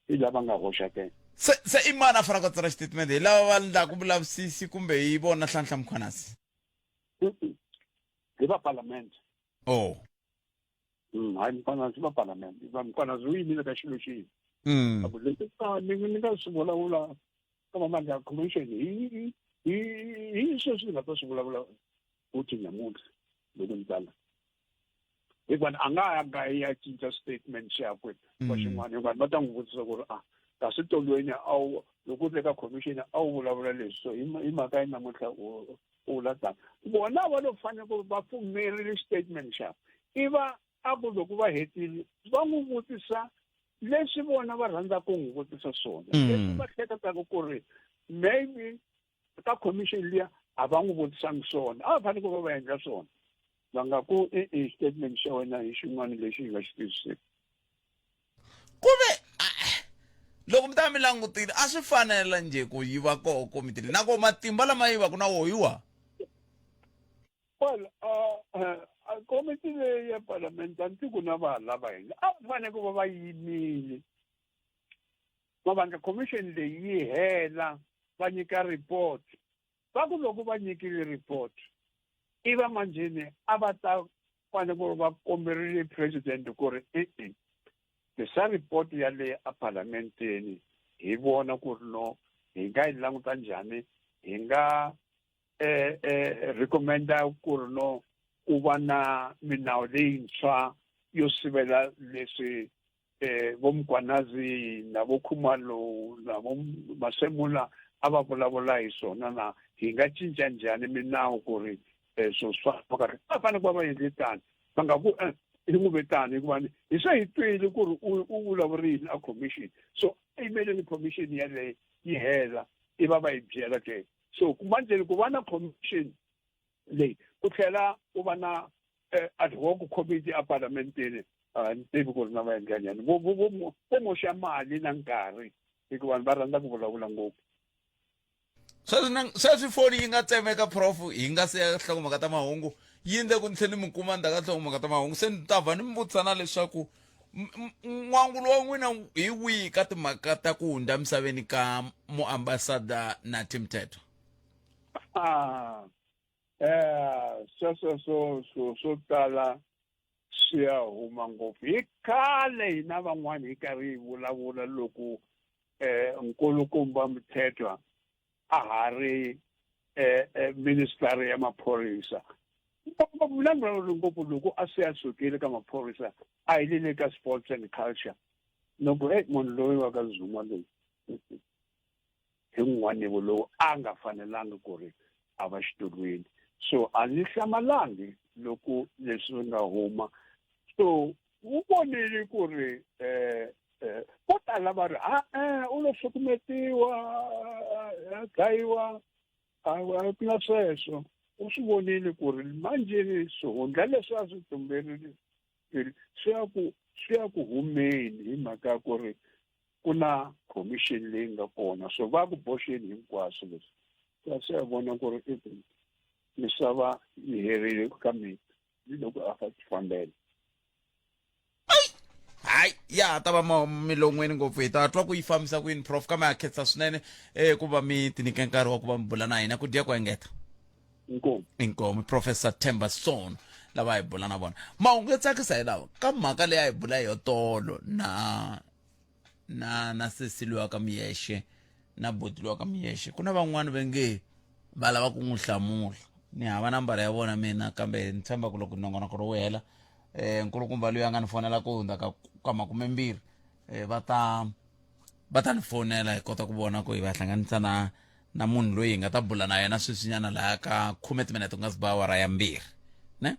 hi lava nga hoxa ke se i mani a fanaka tsala statement hi lava va endlaku vulavisisi kumbe hi vona Nhlanhla Mkhwanazi hi va parlament hayi Mkhwanazi va parlament Mkhwanazi u yimile ka xilo xihi ni nga swi vulavula ka Mandla Commission hi sweswi nga ta swi vulavula futhi namuntlha loko ni tsala hikuva a nga ya cinca statement xakwe wa xin'wana hikuva va ta n'wi vutisa ku ri kasi tolweni loko u teka commission a wu vulavula leswi so hi mhaka yi namuntlha u vula tani vona va lo fanele ku va pfumerile statement xakwe iva a ku loko va hetile va n'wi vutisa leswi vona va rhandza ku n'wi vutisa swona leswi va hleketaka ku ri maybe ka commission liya a va n'wi vutisanga swona a va fanele ku va endla swona va nga ku statement xa wena hi xin'wana lexi hi nga xi twisiseki kuve loko mi ta mi langutile a swi fanela nje ku yi va koho komiti leyi nako matimba lama yi va ku na wohiwa well komiti leyi ya parliament a ni ku na vanhu lava hina a fanele ku va va yimile mavandla commission leyi yi hela va nyika report va ku loko va nyikile report iva manjeni a va ta fanele ku va komberile president ku ri sa report ya le a parlamenteni hi vona ku ri no hi nga yi languta njhani hi nga recommenda ku ri no ku va na minawu leyintshwa yo sivela leswi vo Mkhwanazi na vo Khumalo na vo Masemula a va vulavula hi swona na hi nga cinca njhani minawu ku ri swo swa a fanele ku va va endle tani va nga ku hi n'wi vetani hikuva hi se hi twile ku ri u vulavurile a commission so imeleni commission yaleyo yi hela i va yi byela ke so manjeni ku va na commission leyi ku tlhela ku va na ad hoc committee aparlamentini ni tivi ku ri na va endla njhani vo moxa mali na nkarhi hikuva vanhu va rhandza ku vulavula ngopfu. sweswi foni yi nga tsemeka prof hi nga se ya nhlokomhaka ta mahungu yi ndle ku ni tlhela ni mi kuma ndzhaku ka nhlokomhaka ta mahungu se ni ta vha ni mi vutisana leswaku n'wangulo wa n'wina hi wihi ka timhaka ta ku hundza misaveni ka muambasada Nathi Mthethwa? Swo tala swi ya huma ngopfu hi khale hina van'wani hi karhi hi vulavula loko nkulukumba Mthethwa a ha ri ministry ya maphorisa. Va vulavula ngopfu loko a se a sukile ka maphorisa a helele ka sports and culture loko munhu loyi wa ka Zuma loyi hi n'wani lowu a nga fanelanga ku ri a va xitulwini. So a ni hlamalangi loko leswi nga huma. So u vonile ku ri vo tala va ri u lo hlokometiwa a dlayiwa a ku na sweswo. U swi vonile ku ri manjeni swihundla leswi a swi tumberile swi ya ku humeni hi mhaka ya ku ri ku na commission leyi nga kona. So va ku boxeni hinkwaswo leswi kasi ya vona ku ri misava yi herile ka mina loko a fa fambela. Hayi ya ta va milon'weni ngopfu hi ta twa ku yi fambisa ku yini prof kama ya khetsa swinene ku va mi tinike nkarhi wa ku va mi bula na hina ku dya ku engeta. Inkomu Professor Themba Sono lava hi bula na vona mahungu yo tsakisa hi lawa ka mhaka leyi a hi bula hi tolo na sesiliwa ka Miyexe na botliwa ka Miyexe ku na van'wani va nge va lava ku n'wi hlamula ni hava nambara ya vona mina kambe ni tshemba ku loko nongonoko ro hela nkulukumba loyi a nga ni fonela ku hundza ka 20 va ta ni fonela hi kota ku vona ku hi va hlanganisa na munhu loyi hi nga ta bula na yena sweswinyana laha ka 10 minute ku nga si ba awara ya 2 ne.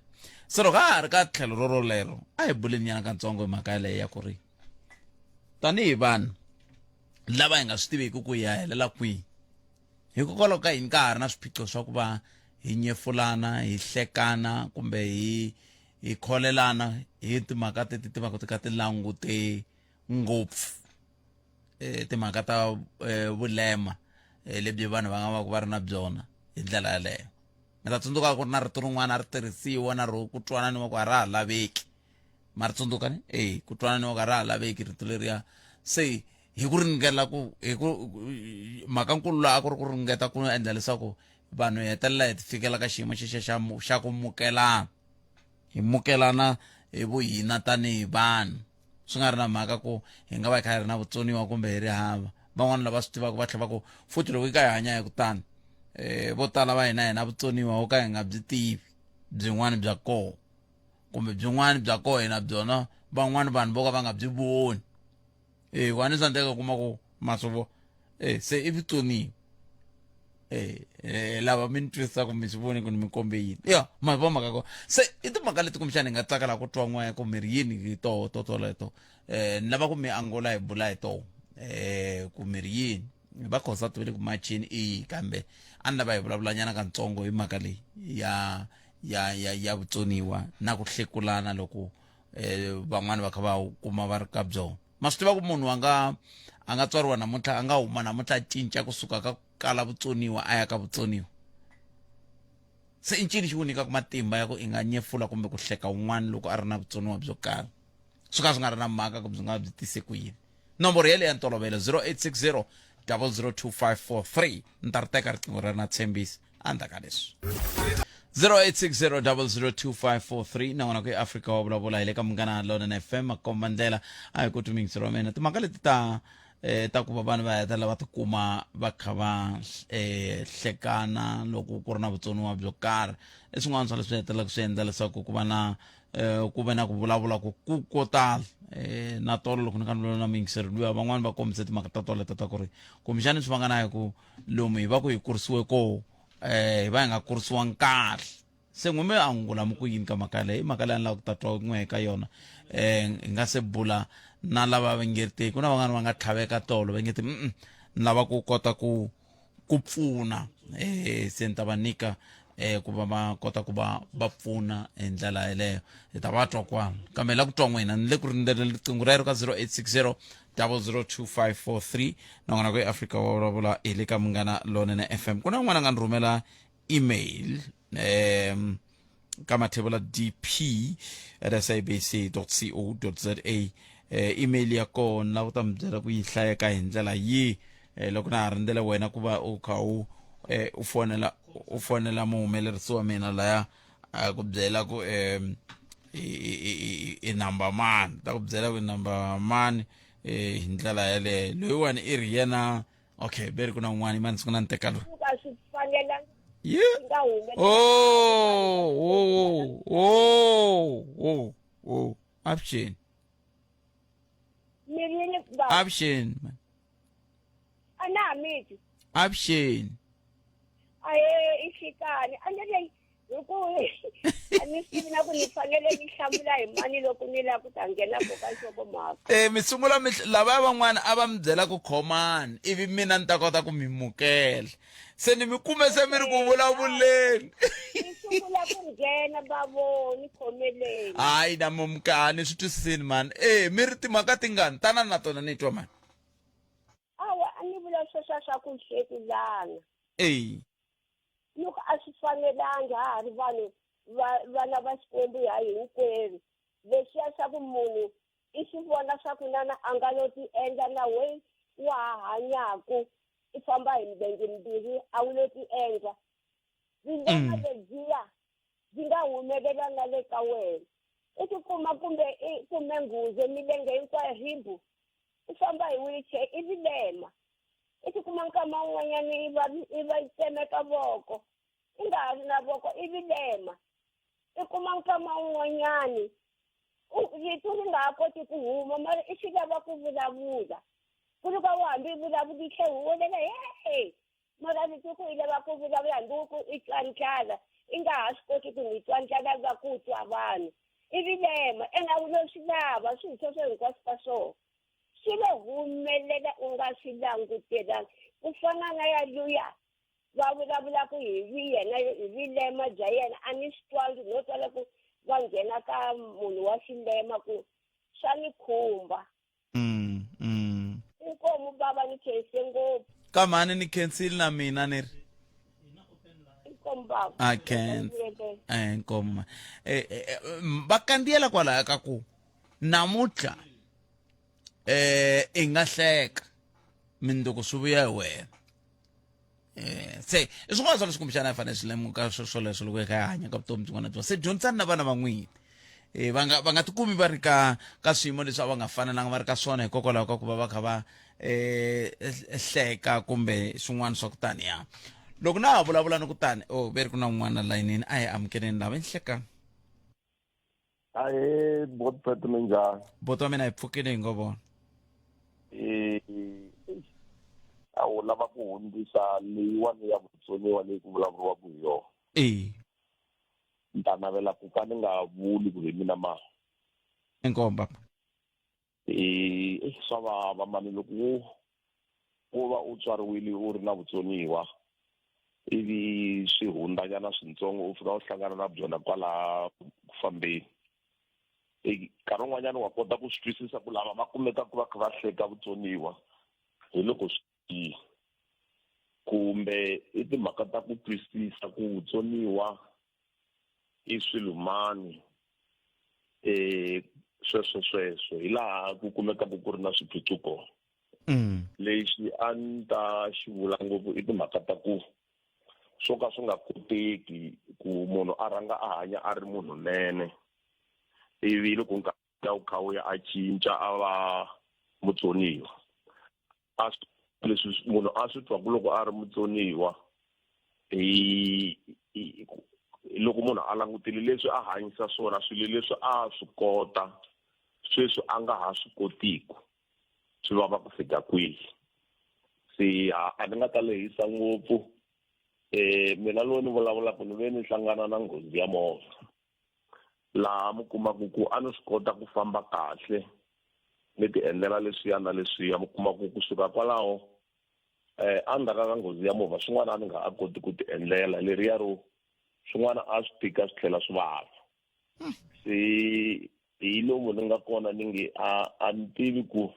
So loko a ha ri ka tlhelo rorolero a hi buleni nyana katsongo hi mhaka yaleyo ya ku ri tanihi vanhu lava hi nga swi tiveki ku ya helela kwihi hikokwalaho ka hini ka ha ri na swiphiqo swa ku va hi nyefulana hi hlekana kumbe hi kholelana hi timhaka ti va ti ka ti langute ngopfu timhaka ta vulema lebyi vanhu va nga va ku va ri na byona hi ndlela yaleyo. Mi ta tsundzuka ku ri na rito rin'wana a ri tirhisiwa na ro ku twananiwa ku a ra ha laveki ma ri tsundzuka ni ku twananiwa ku a ra ha laveki rito leriya. Se hi ku ringela ku mhaka nkulu laha a ku ri ku ringeta ku endla leswaku vanhu hi hetelela hi fikela ka xiyimo xexe xa ku mukelana hi mukelana hi vuhina tanihi vanhu swi nga ri na mhaka ku hi nga va hi kha hi ri na vutsoniwa kumbe hi ri hava. Van'wana lava swi tivaka va tlhela va ku futhi loko hi ka hi hanya hi ku tani vo tala va hina hi na vutsoniwa wo ka hi nga byi tivi byin'wana bya koho kumbe byin'wana bya koho hi na byona van'wana vanhu vo ka va nga byi voni wani swa ndeka kuma ku masovo se i vutsoniwa lava mi ni twisisaka mi swi voni ku ni mi kombe yini ya ma vo mhaka ko se i timhaka leti kumbexana hi nga tsakela ku twa n'wana ku mi ri yini hi toleto ni lava ku mi angola hi bula hi toho ku mi ri yini va khosa tivile ku machini kambe a ni lava hi vulavulanyana katsongo hi mhaka leyi ya vutsoniwa na ku hlekulana loko van'wani va kha va kuma va ri ka byona. Ma swi tiva ku munhu a nga tswariwa namuntlha a nga huma namuntlha a cinca kusuka ka kala vutsoniwa a ya ka vutsoniwa. Se i ncini xi ku nyikaka matimba ya ku i nga nyefula kumbe ku hleka un'wana loko a ri na vutsoniwa byo karhi swi ka swi nga ri na mhaka ku byi nga byi tise ku yini. Nomboro yeleyo ya ntolovelo 0860 002543 ni ta ri teka riqingho ra na Tshembisi andzaka leswi 0860 002543 na n'wana ku eAfrika wa vulavula hi le ka Munghana Lonene FM makomba ndlela a hi ku tumingiselo mina timhaka leti ta ku va vanhu va hetelela va tikuma va kha va hlekana loko ku ri na vutsoniwa byo karhi i swin'wana swa leswi hetelelaka swi endla leswaku ku va na ku vulavula ko tala na tolo loko ni ka ni na mingiseri luya van'wani va kombise timhaka ta toleto ta ku ri kumbexani swi va nga na hi ku lomu hi va ku hi kurisiwe koho hi va hi nga kurisiwangi kahle se n'wimi a ngula mi ku yini ka mhaka leyi i mhaka leyi a ni lava ku ta twa n'we ka yona hi nga se bula na lava va nge ku na van'wani va nga tlhaveka tolo va nge ni lava ku kota ku pfuna se ni ta va nyika ku va va kota ku va pfuna hi ndlela yeleyo hi ta va twa kwala kambe la ku twa n'wina ni le ku rindzele riqingho rero ka 0860 002543 nangona ku eAfrica wa vulavula hi le ka Munghana Lonene FM ku na n'wana nga ni rhumela email ka mathebula dp@sabc.co.za email ya kona u ta mi byela ku yi hlayeka hi ndlela yihi loko na ha rindzele wena ku va u kha u fonela muhumelerisi wa mina laya ku byela ku i number mani ta ku byela ku number mani hi ndlela yaleyo loyiwani i ri yena okay beri ku na un'wana mani siku na ni teka loyi Avuxeni man avuxeni aye ishikani andele hikuva a ni tivi na ku ni fanele ni hlamula hi mani loko ni lava ku ta nghena boka nhlokomhaka mi sungula lava van'wana a va mi byela ku khomani ivi mina ni ta kota ku mi mukela se ni mi kume se mi ri ku vulavuleni ni sungula ku nghena bavo ni khomeleni hayi na mumukani swi twisisini mani mi ri timhaka tingani tana na tona ni twa mani awa a ni vula sweswa swa ku hlekulana loko a swi fanelanga ha ri vanhu vana va xikwembu ya hinkwerhu leswiya swa ku munhu i swi vona swa ku nana a nga lo ti endla na we wa ha hanyaku i famba hi milenge mbirhi a wu lo ti endla vilema lebyiya byi nga humelela na le ka wena i tikuma kumbe nghuze milenge hinkwayo himbu i famba hi wheelchair i vilema i tikuma nkama wun'wanyani i va tsemeka voko i nga ha ri na voko i vilema i kuma nkama wun'wanyani rito ri nga ha koti ku huma mara i swi lava ku vulavula ku ri ka u hambi i vulavula i tlhe huwelela mara rito ku i lava ku vulavula hambi ku i twantlala i nga ha swi koti ku ni twantlala va ku twa vanhu i vilema ene a wu lo swi lava swi sweswo hinkwaswo ka swona swi lo humelela u nga swi langutelanga ku fana na yaluya va vulavula ku hi yena hi vilema bya yena a ni swi twangi no twala ku va nghena ka munhu wa xilema ku swa ni khumba inkomu bava ni khense ngopfu ka mani ni khensile na mina ni ri inkomu bava I can't inkomu va kandziyela kwalaya ka ku namuntlha i nga hleka mindzuku swi vuya hi wena se i swin'wana swa leswi kumbexana hi fanele swi lemuka swoleswo loko hi kha hi hanya ka vutomi byin'wana na byin'wana se dyondzisani na vana van'wini va nga tikumi va ri ka swiyimo leswi a va nga fanelanga va ri ka swona hikokwalaho ka ku va va kha va hleka kumbe swin'wana swa ku taniya loko na ha vulavula ni ku tani ve ri ku na un'wana layinini a hi amukeleni lava nhlekani ahe botpet minjhani boto wa mina hi pfukile hi ngo vona a wu lava ku hundzisa leyiwani ya vutsoniwa leyi ku vulavuriwaka hi yona ni ta navela ku ka ni nga vuli ku hi mina ma inkomba swa vava mani loko wo va u tswariwile u ri na vutsoniwa ivi swi hundzanyana swintsongo u fika u hlangana na byona kwala ku fambeni nkarhi wun'wanyana wa kota ku swi twisisa ku lava va kumeka ku va kha va hleka vutsoniwa hi loko swi kumbe i timhaka ta ku twisisa ku vutsoniwa i swilumani sweswo hi laha ku kumekaka ku ri na swiphiqo kona lexi a ni ta xi vula ngopfu i timhaka ta ku swo ka swi nga koteki ku munhu a rhanga a hanya a ri munhu nene ivi loko nkarhi wu kha wu ya a cinca a va mutsoniwa leswi munhu a swi twaku loko a ri mutsoniwa loko munhu a langutile leswi a hanyisa swona swilo leswi a swi kota sweswi a nga ha swi kotiku swi vava ku fika kwihi se a ni nga ta lehisa ngopfu mina lowu ni vulavulaka ni ve ni hlangana na nghozi ya movha laha mi kumaku ku a ni swi kota ku famba kahle ni ti endlela leswiya na leswiya mi kumaku kusuka kwalaho endzhaku ka nghozi ya movha swin'wana a ni nga ha koti ku ti endlela leriya ro swin'wana a swi tika swi tlhela swi vava se hi lomu ni nga kona ni nge a ni tivi ku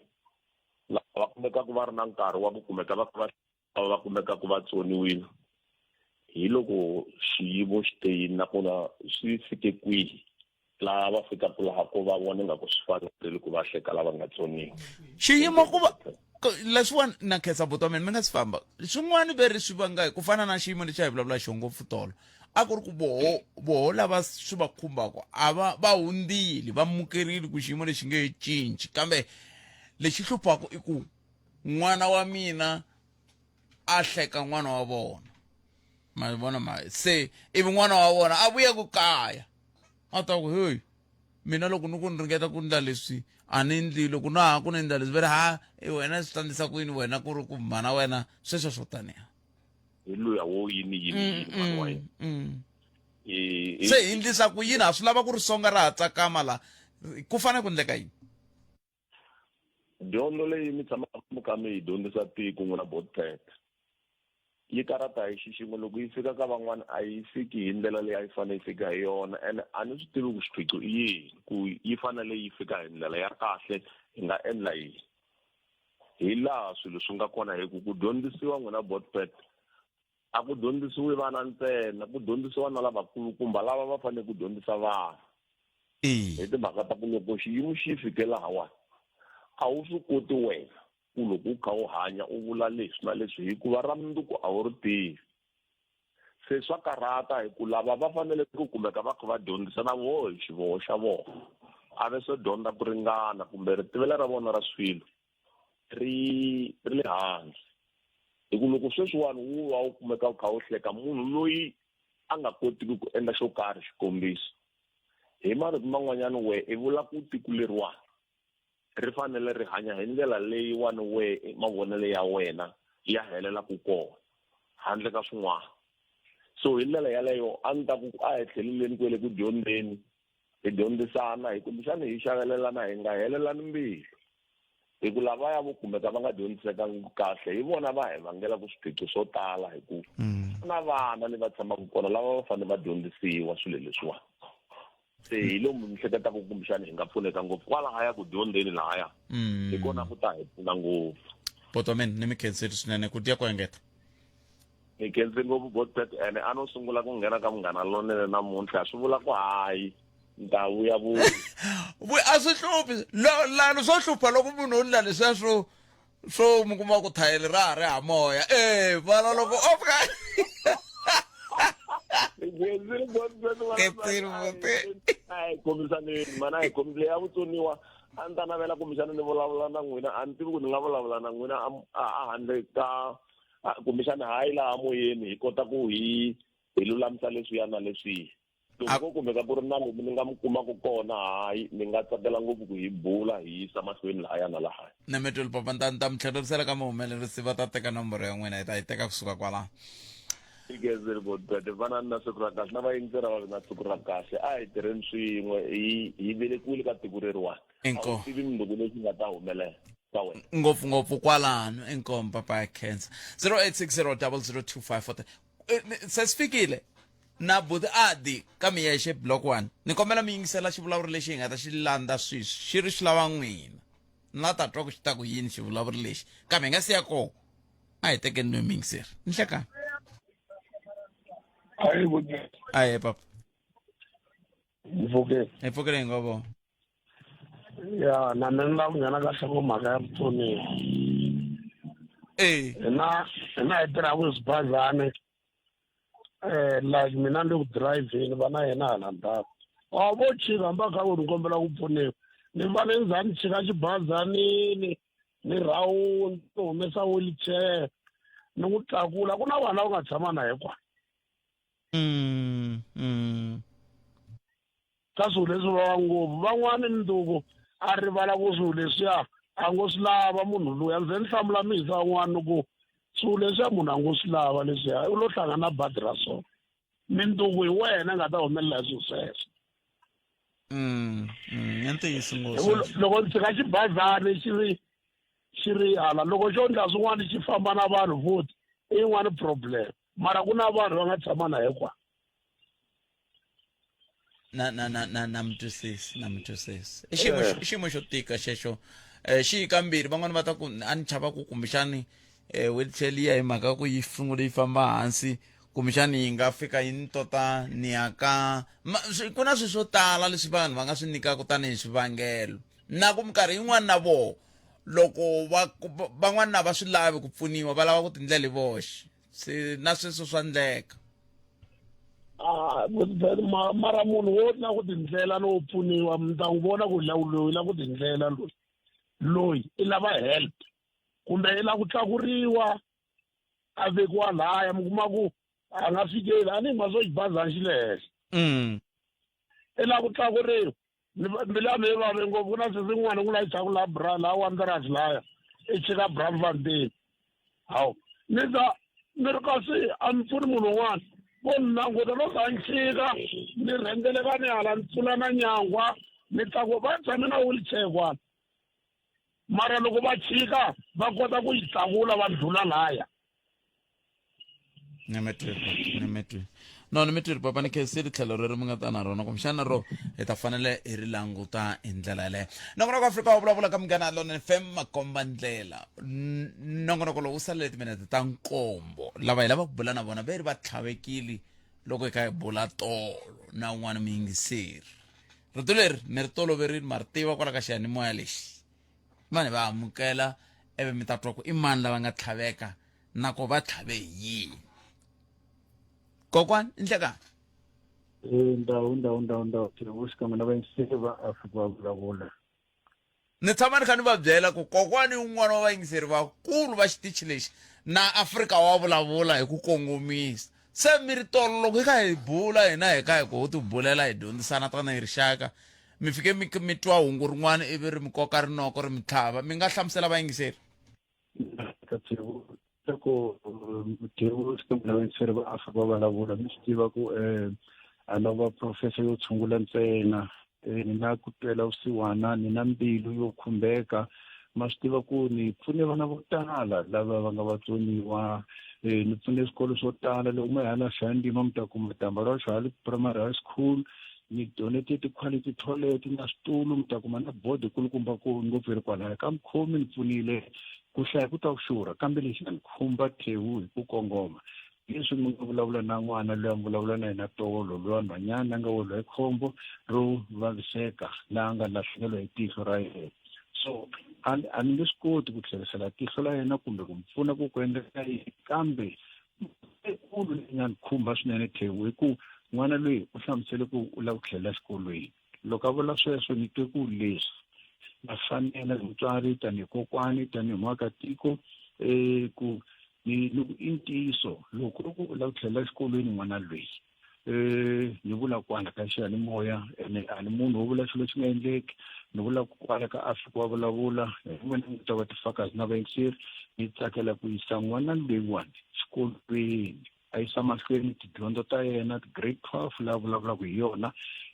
lava kumeka ku va ri na nkarhi wa ku kumeka va kumeka ku va tsoniwile hi loko xiyimo xi te yini nakona swi fike kwihi laha va fikaka laha ko va vona nga ku swi fanerile ku va hleka lava nga tsoniwa xiyimo ku va leswiwani na khetsa vutomi mi nga si famba swin'wana veri swi vanga hi ku fana na xiyimo lexi hi vulavula xo ngopfu tolo a ku ri ku boho lava swi va khumbaka va hundzile va mukerile ku xiyimo lexi nge cinci kambe lexi hluphaka i ku n'wana wa mina a hleka n'wana wa vona ma vona se ivi n'wana wa vona a vuya ku kaya a ta ku hey mina loko ni ku ni ringeta ku ndla leswi a ni ndli loko na ha ku ni ndla leswi veri wena swi tsandzisa ku yini wena ku ri ku mhana wena sweswo swo taniya hi luya wo yini mhana wa yena se hi ndlisa ku yini a swi lava ku ri songa ra ha tsakama la ku fanele ku ndleka yini dyondzo leyi mi tshamaka muka mi hi dyondzisa tiko n'wina botpet yi karata hi xiximo loko yi fika ka van'wana a yi fiki hi ndlela leyi a yi fanele yi fika hi yona and a ni swi tivi ku swiphiqo i yini ku yi fanele yi fika hi ndlela ya kahle hi nga endla yini hi laha swilo swi nga kona hi ku dyondzisiwa n'wina botpet a ku dyondzisiwi vana ntsena ku dyondzisiwa na lavakulukumba lava va fanele ku dyondzisa vana hi timhaka ta ku loko xiyimo xi fike lahawani a wu swi koti wena ku loko u kha u hanya u vula leswi na leswi hikuva ra mundzuku a wu ri tivi se swa karata hi ku lava va fanele ku kumeka va kha va dyondzisa na voho hi xivoho xa vona a ve swo dyondza ku ringana kumbe ritivelo ra vona ra swilo ri le hansi hi ku loko sweswiwani wu va u kumeka u kha u hleka munhu loyi a nga kotiki ku endla xo karhi xikombiso hi marito man'wanyana we i vula ku tiko leriwani ri fanele ri hanya hi ndlela leyiwani we mavonele ya wena ya helela ku kona handle ka swin'wana so hi ndlela yaleyo a ni ta ku a hi tlheleleni kwele ku dyondzeni hi dyondzisana hi kumbexana hi xavelelana hi nga helelani mbilu hi ku lavaya vo kumeka va nga dyondzisekangi kahle hi vona va hi vangelaku swiphiqo swo tala hi ku na vana ni va tshamaka kona lava va fanele va dyondzisiwa swilo leswiwani se hi lomu ni hleketa ku kumbexana hi nga pfuneka ngopfu kwalahaya ku dyondzeni lahaya hi kona ku ta hi pfuna ngopfu Botomen ni mi khenseli swinene ku dya ku engeta ni khense ngopfu botpet ene a no sungula ku nghena ka Munghana Lonene namuntlha swi vula ku hayi ndhawu ya vu a swi hluphi lani swo hlupha loko munhu u ndla leswiya swo mi kuma ku thayeli ra ha ri ha moya vana loko o fika kombisani mana hi kombisile ya vutsoniwa a ni ta navela kumbexana ni vulavula na n'wina a ni tivi ku ni nga vulavula na n'wina a handle ka kumbexana hayi laha moyeni hi kota ku hi lulamisa leswiya na leswiya loko ko kumeka ku ri na lomu ni nga mi kumaku kona hayi ni nga tsakela ngopfu ku hi bula hi yisa mahlweni lahaya na lahaya na metweli papa ni ta mi tlherisela ka muhumelerisi va ta teka nomboro ya n'wina hi ta yi teka kusuka kwalaho igezeli botpet vana na siku ra kahle na vayingiseri va na siku ra kahle a hi tirheni swin'we hi velekiwile ka tiko leriwani a wu tivi mindzuku leswi nga ta humelela ka wena ngopfungopfu kwalano inkomo papa ya cancer 0860002540 se sifikile na buti adi ka mi yexe block 1 ni kombela mi yingisela xivulavuri lexi hi nga ta xi landza sweswi xi ri xi lava n'wina na ta twa ku xi ta ku yini xivulavuri lexi kambe hi nga siya kona a hi tekeni no mi yingiseri ni hlekani aye papa hi pfukile ngovo ya na mina ni lava ku nghena kahle ku mhaka ya vutsoniwa hina hi tirhaku hi swibazane like mina ni le ku dirayivheni va na yena hala ndzhaku a vo chika hamba kha ku ni kombela ku pfuniwa ni mbale ndzhaku ni chika xibazanini ni rhawundi ni humesa wheelchair ni n'wi tlakula ku na vanhu lava nga tshama na hinkwavo ka swilo leswi vava ngopfu van'wani nduku a rivala ku swilo leswiya a ngo swi lava munhu loyi a ndzi ni hlamula mihisa van'wani ku swilo leswiya munhu a ngo swi lava leswiya u lo hlangana na badi ra swona minduku hi wena nga ta humelela hi swilo sweswo loko ni tshika xibazani xi ri hala loko xo ndla swin'wana xi famba na vanhu futhi i yin'wani problem mara ku na vanhu va nga tshama na hinkwavo na mtwisisi i xiyimo xo tika xexo xi kambirhi van'wani va ta ku a ni chava ku kumbexani wheelchair liya hi mhaka ku yi sungule yi famba hansi kumbexani yi nga fika yi ni tota ni ya ka ku na swilo swo tala leswi vanhu va nga swi nyikaka tanihi swivangelo na ku minkarhi yin'wana na vona loko van'wana na va swi lavi ku pfuniwa va lava ku tindlela hi voxe se na sweswo swa ndleka mara munhu wo na ku tindlela no pfuniwa mi ta n'wi vona ku loyi la ku tindlela loyi i lava help kumbe i lava ku tlakuriwa a vekiwa lahaya mi kuma ku a nga fikeli a ni ma swo xibazana xi le henhla i lava ku tlakuriwa mbilu ya mehe vave ngopfu ku na sesi n'wana ku la yi tshaka la wanderers laya i chika Braamfontein hawu ni ri kasi a mi pfuni munhu un'wana vo ni languta no za ni chika ni rhendeleka ni hala ni pfula na nyangwa ni tlaku va tshame na wheelchair kwana mara loko va chika va kota ku yi tlakula va ndlhula laya ni mi twiri papa ni khensile tlhelo reri mi nga ta na rona kumbexana ro hi ta fanele hi ri languta hi ndlela yaleyo nongonoko afrika wa vulavula ka Munghana Lonene FM makomba ndlela nongonoko lowu wu salele timinete ta nkombo lava hi lava ku bula na vona va ri va tlhavekile loko hi kha hi bula tolo na un'wana muyingiseri rito leri ni ri toloverile ma ri tiva kwala ka xiyanimoya lexi mani va amukela ivi mi ta twa ku i mani lava nga tlhaveka na ku va tlhave hi yini kokwani inhlekani ndawu xikan'we na vayingiseri va Afrika va vulavula ni tshama ni kha ni va byela ku kokwani un'wana wa vayingiseri vakulu va xitichi lexi na Afrika wa vulavula hi ku kongomisa se mi ri tolo loko hi kha hi bula hina hi kha hi ku ti bulela hi dyondzisana tanihi rixaka mi fike mi twa hungu rin'wana ivi ri mi koka rinoko ri mi tlhava mi nga hlamusela vayingiseri loko xikan'we na vayingiseri va Afrika va vulavula mi swi tiva ku a lava professor yo tshungula ntsena ni na ku twela vusiwana ni na mbilu yo khumbeka ma swi tiva ku ni pfune vana vo tala lava va nga vatsoniwa ni pfune swikolo swo tala loko mo hala xandima mi ta kuma tamba ra xale primary high school ni donate ti-quality toilet na switulu mi ta kuma na board kulukumba ku ngopfu ri kwalaya ka mukhomi ni pfunile ku hlaya ku ta ku xurha kambe lexi nga ni khumba thewu hi ku kongoma leswi mi nga vulavula na n'wana loyi a mi vulavula na yena tolo loyi wa nhwanyana a nga weriwa hi khombo ro vaviseka laha a nga lahlekeriwa hi tihlo ra yena so a ni nge swi koti ku tlherisela tihlo la yena kumbe ku mi pfuna ku ku endleka yini kambe ekulu leyi nga ni khumba swinene thewu hi ku n'wana loyi u hlamusele ku u lava ku tlhelela xikolweni loko a vula sweswo ni twe ku leswi va fanele mutswari tanihi kokwani tanihi muakatiko ku ni i ntiyiso loko u lava ku tlhelela xikolweni n'wana loyi ni vula kwala ka xiyanimoya ene a ni munhu wo vula xilo xi nga endleki ni vula kwala ka Afrika wa vulavula wena ni ta va ti-focus na vayingiseri ni tsakela ku yisa n'wana loyiwani xikolweni a yisa mahlweni tidyondzo ta yena grade 12 laha vulavulaka hi yona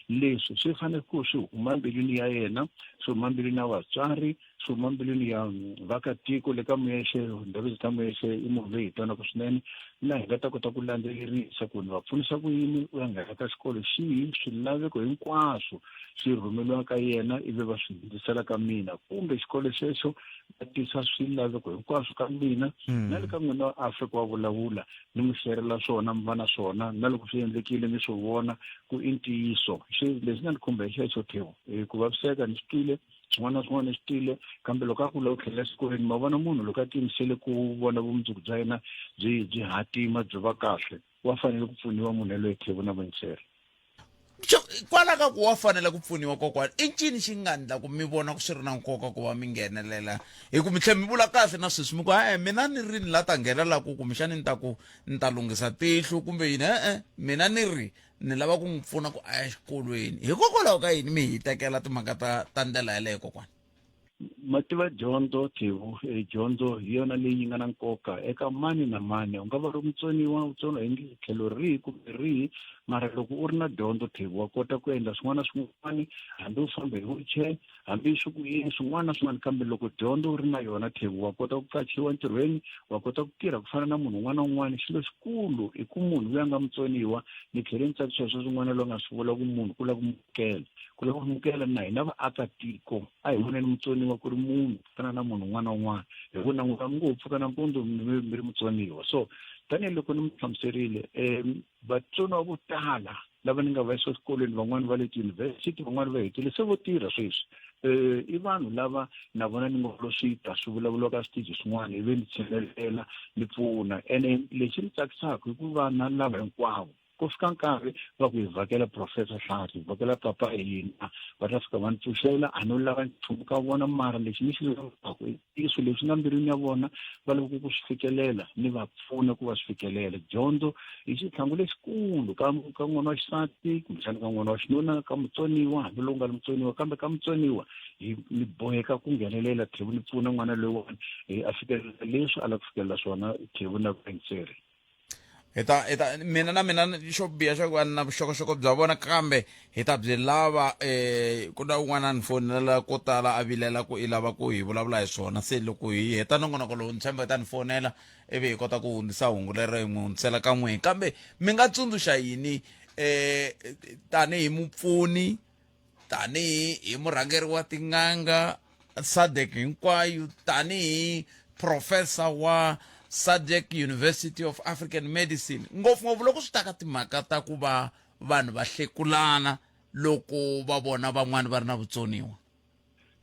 leswi swi fanele ku swi huma mbilwini ya yena swi huma mbilwini ya vatswari swi huma mbilwini ya vaakatiko le ka Muyexe ndhawu ta Muyexe i munhu loyi hi twanaka swinene na hi nga ta kota ku landzelerisa ku ni va pfunisa ku yini u ya nghena ka xikolo xihi swilaveko hinkwaswo swi rhumeliwa ka yena ivi va swi hundzisela ka mina kumbe xikolo xexo va tisa swilaveko hinkwaswo ka mina na le ka n'wina wa Afrika wa vulavula ni mi hlerela swona mi va na swona na loko swi endlekile mi swi vona ku i ntiyiso leswi nga ni khumba hi xexo thewu ku vaviseka ni swi twile swin'wana na swin'wana ni swi twile kambe loko a ku lava ku tlhelela xikolweni ma vona munhu loko a tiyimisele ku vona vumundzuku bya yena byi hatima byi va kahle wa fanele ku pfuniwa munhu yaloye thewu na vayingiseri kwala ka ku wa fanele ku pfuniwa kokwani i ncini xi nga endla ku mi vona ku swi ri na nkoka ku va mi nghenelela hi ku mi tlhe mi vula kahle na sweswi mi ku mina ni ri ni la ta nghenelela ku kumbexani ni ta lunghisa tihlo kumbe yini mina ni ri ni lava ku n'wi pfuna ku aya xikolweni hikokwalaho ka yini mi hi tekela timhaka ta ndlela yaleyo kokwani mativa dyondzo thewu dyondzo hi yona leyi nga na nkoka eka mani na mani u nga va ri mutsoniwa vutsoniwa hi tlhelo rihi kumbe rihi mara loko u ri na dyondzo Thebo wa kota ku endla swin'wana na swin'wana hambi u famba hi wheelchair hambi swi ku yini swin'wana na swin'wana kambe loko dyondzo u ri na yona Thebo wa kota ku qachiwa ntirhweni wa kota ku tirha ku fana na munhu un'wana na un'wana xilo xikulu i ku munhu loyi a nga mutsoniwa ni tlhele ni tsakisa sweswo swin'wana loyi nga swi vula ku munhu ku lava ku mukela na hina vaakatiko a hi voneni mutsoniwa ku ri munhu ku fana na munhu un'wana na un'wana hi ku languta ngopfu ka nampundzu mi ri mutsoniwa so tanihiloko ni mi hlamuserile vatsoniwa vo tala lava ni nga va yisa eswikolweni van'wani va le tiyunivhesiti van'wani va hetile se vo tirha sweswi i vanhu lava na vona ni ngo swi vulavuriwa ka switiji swin'wana ivi ni tshinelela ni pfuna ene lexi ni tsakisaka i ku vana lava hinkwavo ku fika nkarhi va ku hi vhakela Professor Hlatsi hi vhakela papa hina va ta fika va ni pfuxela a no lava nchumu ka vona mara lexi ni xi lavaka i swilo leswi nga mbirini ya vona va lava ku swi fikelela ni va pfuna ku va swi fikelela dyondzo hi xitlhangu lexikulu ka n'wana wa xisati kumbexana ka n'wana wa xinuna ka mutsoniwa hambi lowu nga mutsoniwa kambe ka mutsoniwa ni boheka ku nghenelela Thebo ni pfuna n'wana loyiwani a fikelela leswi a lava ku fikelela swona Thebo na vuendzeri Eta mina xo biha xa ku va na vuxokoxoko bya vona kambe hi ta byi lava ku na un'wana ni fonela ko tala a vilela ku i lava ku hi vulavula hi swona se loko hi heta nongonoko lowu ni tshemba hi ta ni fonela ivi hi kota ku hundzisa hungu leri hi n'wi hundzisela ka n'wina kambe mi nga tsundzuxa yini tanihi mupfuni tanihi murhangeri wa tin'anga SADC hinkwayo tanihi professor wa SADC University of African Medicine ngopfungopfu loko swi ta ka timhaka ta ku va vanhu va hlekulana loko va vona van'wani va ri na vutsoniwa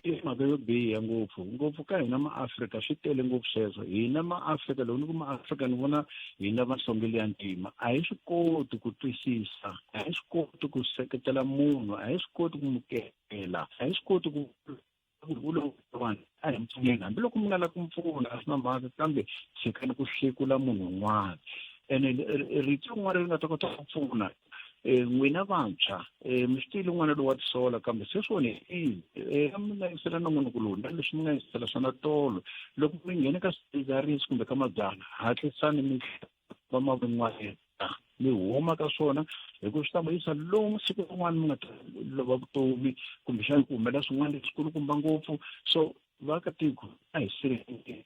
i mhaka yo biha ngopfu ka hina maAfrika swi tele ngopfu sweswo hina maAfrika loko ni ku maAfrika ni vona hina mahlongeli ya ntima a hi swi koti ku twisisa a hi swi koti ku seketela munhu a hi swi koti ku mukela a hi swi koti ku hambi loko mi nga la ku mpfuna a swi na mhaka kambe tshikani ku hlekula munhu un'wana ene rito rin'wana ri nga ta kota ku pfuna n'wina vantshwa mi swi tiyile n'wana lowu wa tisola kambe se swona a mi nga yingisela nongonoko lowu na leswi mi nga yingisela swona tolo loko mi nghene ka swidzidziharisi kumbe ka mabyala hatlisani mi va mavin'wana mi huma ka swona hi ku swi ta va yisa lomu siku rin'wana mi nga ta lova vutomi kumbexani ku humelela swin'wana leswikulukumba ngopfu so vaakatiko a hi sirheleli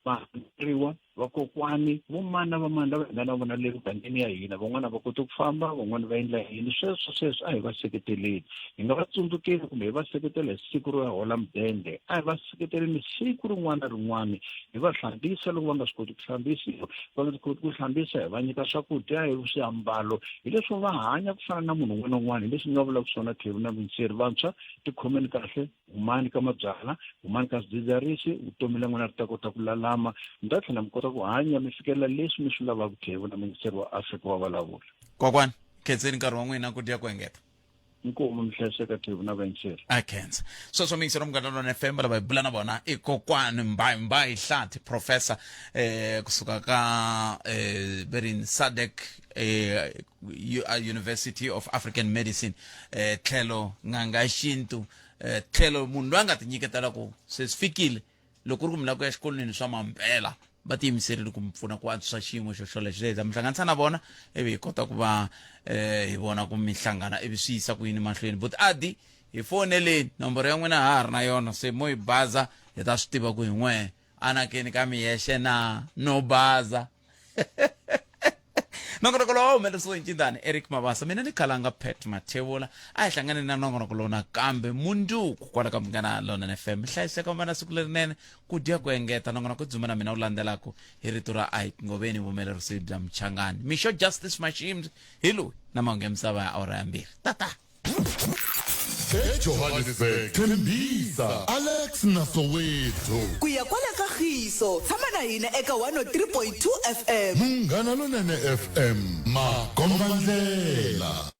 vaandriwa vakokwani vo mani na vamani lava hi nga na vona le mugangeni ya hina van'wana va kota ku famba van'wana va endla yini sweswo a hi va seketeleni hi nga va tsundzukeli kumbe hi va seketela hi siku ro hola mudende a hi va seketeleni siku rin'wana na rin'wana hi va hlambisa loko va nga swi koti ku hlambisiwa va nga swi koti ku hlambisa hi va nyika swakudya hi swiambalo hi leswi va hanya ku fana na munhu un'wana na un'wana hi leswi nga vulaka swona Thebo na Vinseri vantshwa tikhomeni kahle humani ka mabyala humani ka swidzidziharisi vutomi la n'wina ri ta kota ku lalama mi ta tlhela mi kota ku hanya mi fikelela leswi mi swi lavaka Thebo na Vinseri wa Afrika wa vulavula kokwani khenseni nkarhi wa n'wina ku dya ku engeta inkomu mi hlayiseka Thebo na Vinseri a khensa sweswo mingisero Munghana FM lava hi bula na vona i kokwani Mbai Hlatsi professor kusuka ka Berin SADC University of African Medicine tlhelo nganga xintu tlhelo munhu loyi a nga tinyiketela ku se swi fikile loko ri ku mina ku ya xikolweni swa mampela va tiyimiserile ku mi pfuna ku antswisa xiyimo xolexo lexi mi hlanganisa na vona ivi hi kota ku va hi vona ku mi hlangana ivi swi yisa ku yini mahlweni but adi hi foneleni nomboro ya n'wina ha ri na yona se mo hi baza hi ta swi tiva ku hi n'we anakeni ka mi yexe na no baza nongonoko lowu humelerisiwe hi Ncindani Eric Mabasa mina ni khalanga Pat Mathebula a hi hlangane na nongonoko lowu nakambe munduku kwala ka Munghana Lonene FM hlayiseka vana siku lerinene ku dya ku engeta nongonoko dzuma na mina u landzelaka hi rito ra a hi ngoveni vuhumelerisi bya Mchangani Misho Justice Mashims hi loyi na mahungu ya misava ya awara ya 2 tata eJohannesburg Thembisa Alex Nasoweto kuya kwala kagiso tshama na hina eka 103.2 FM Munghana Lonene FM Magombandlela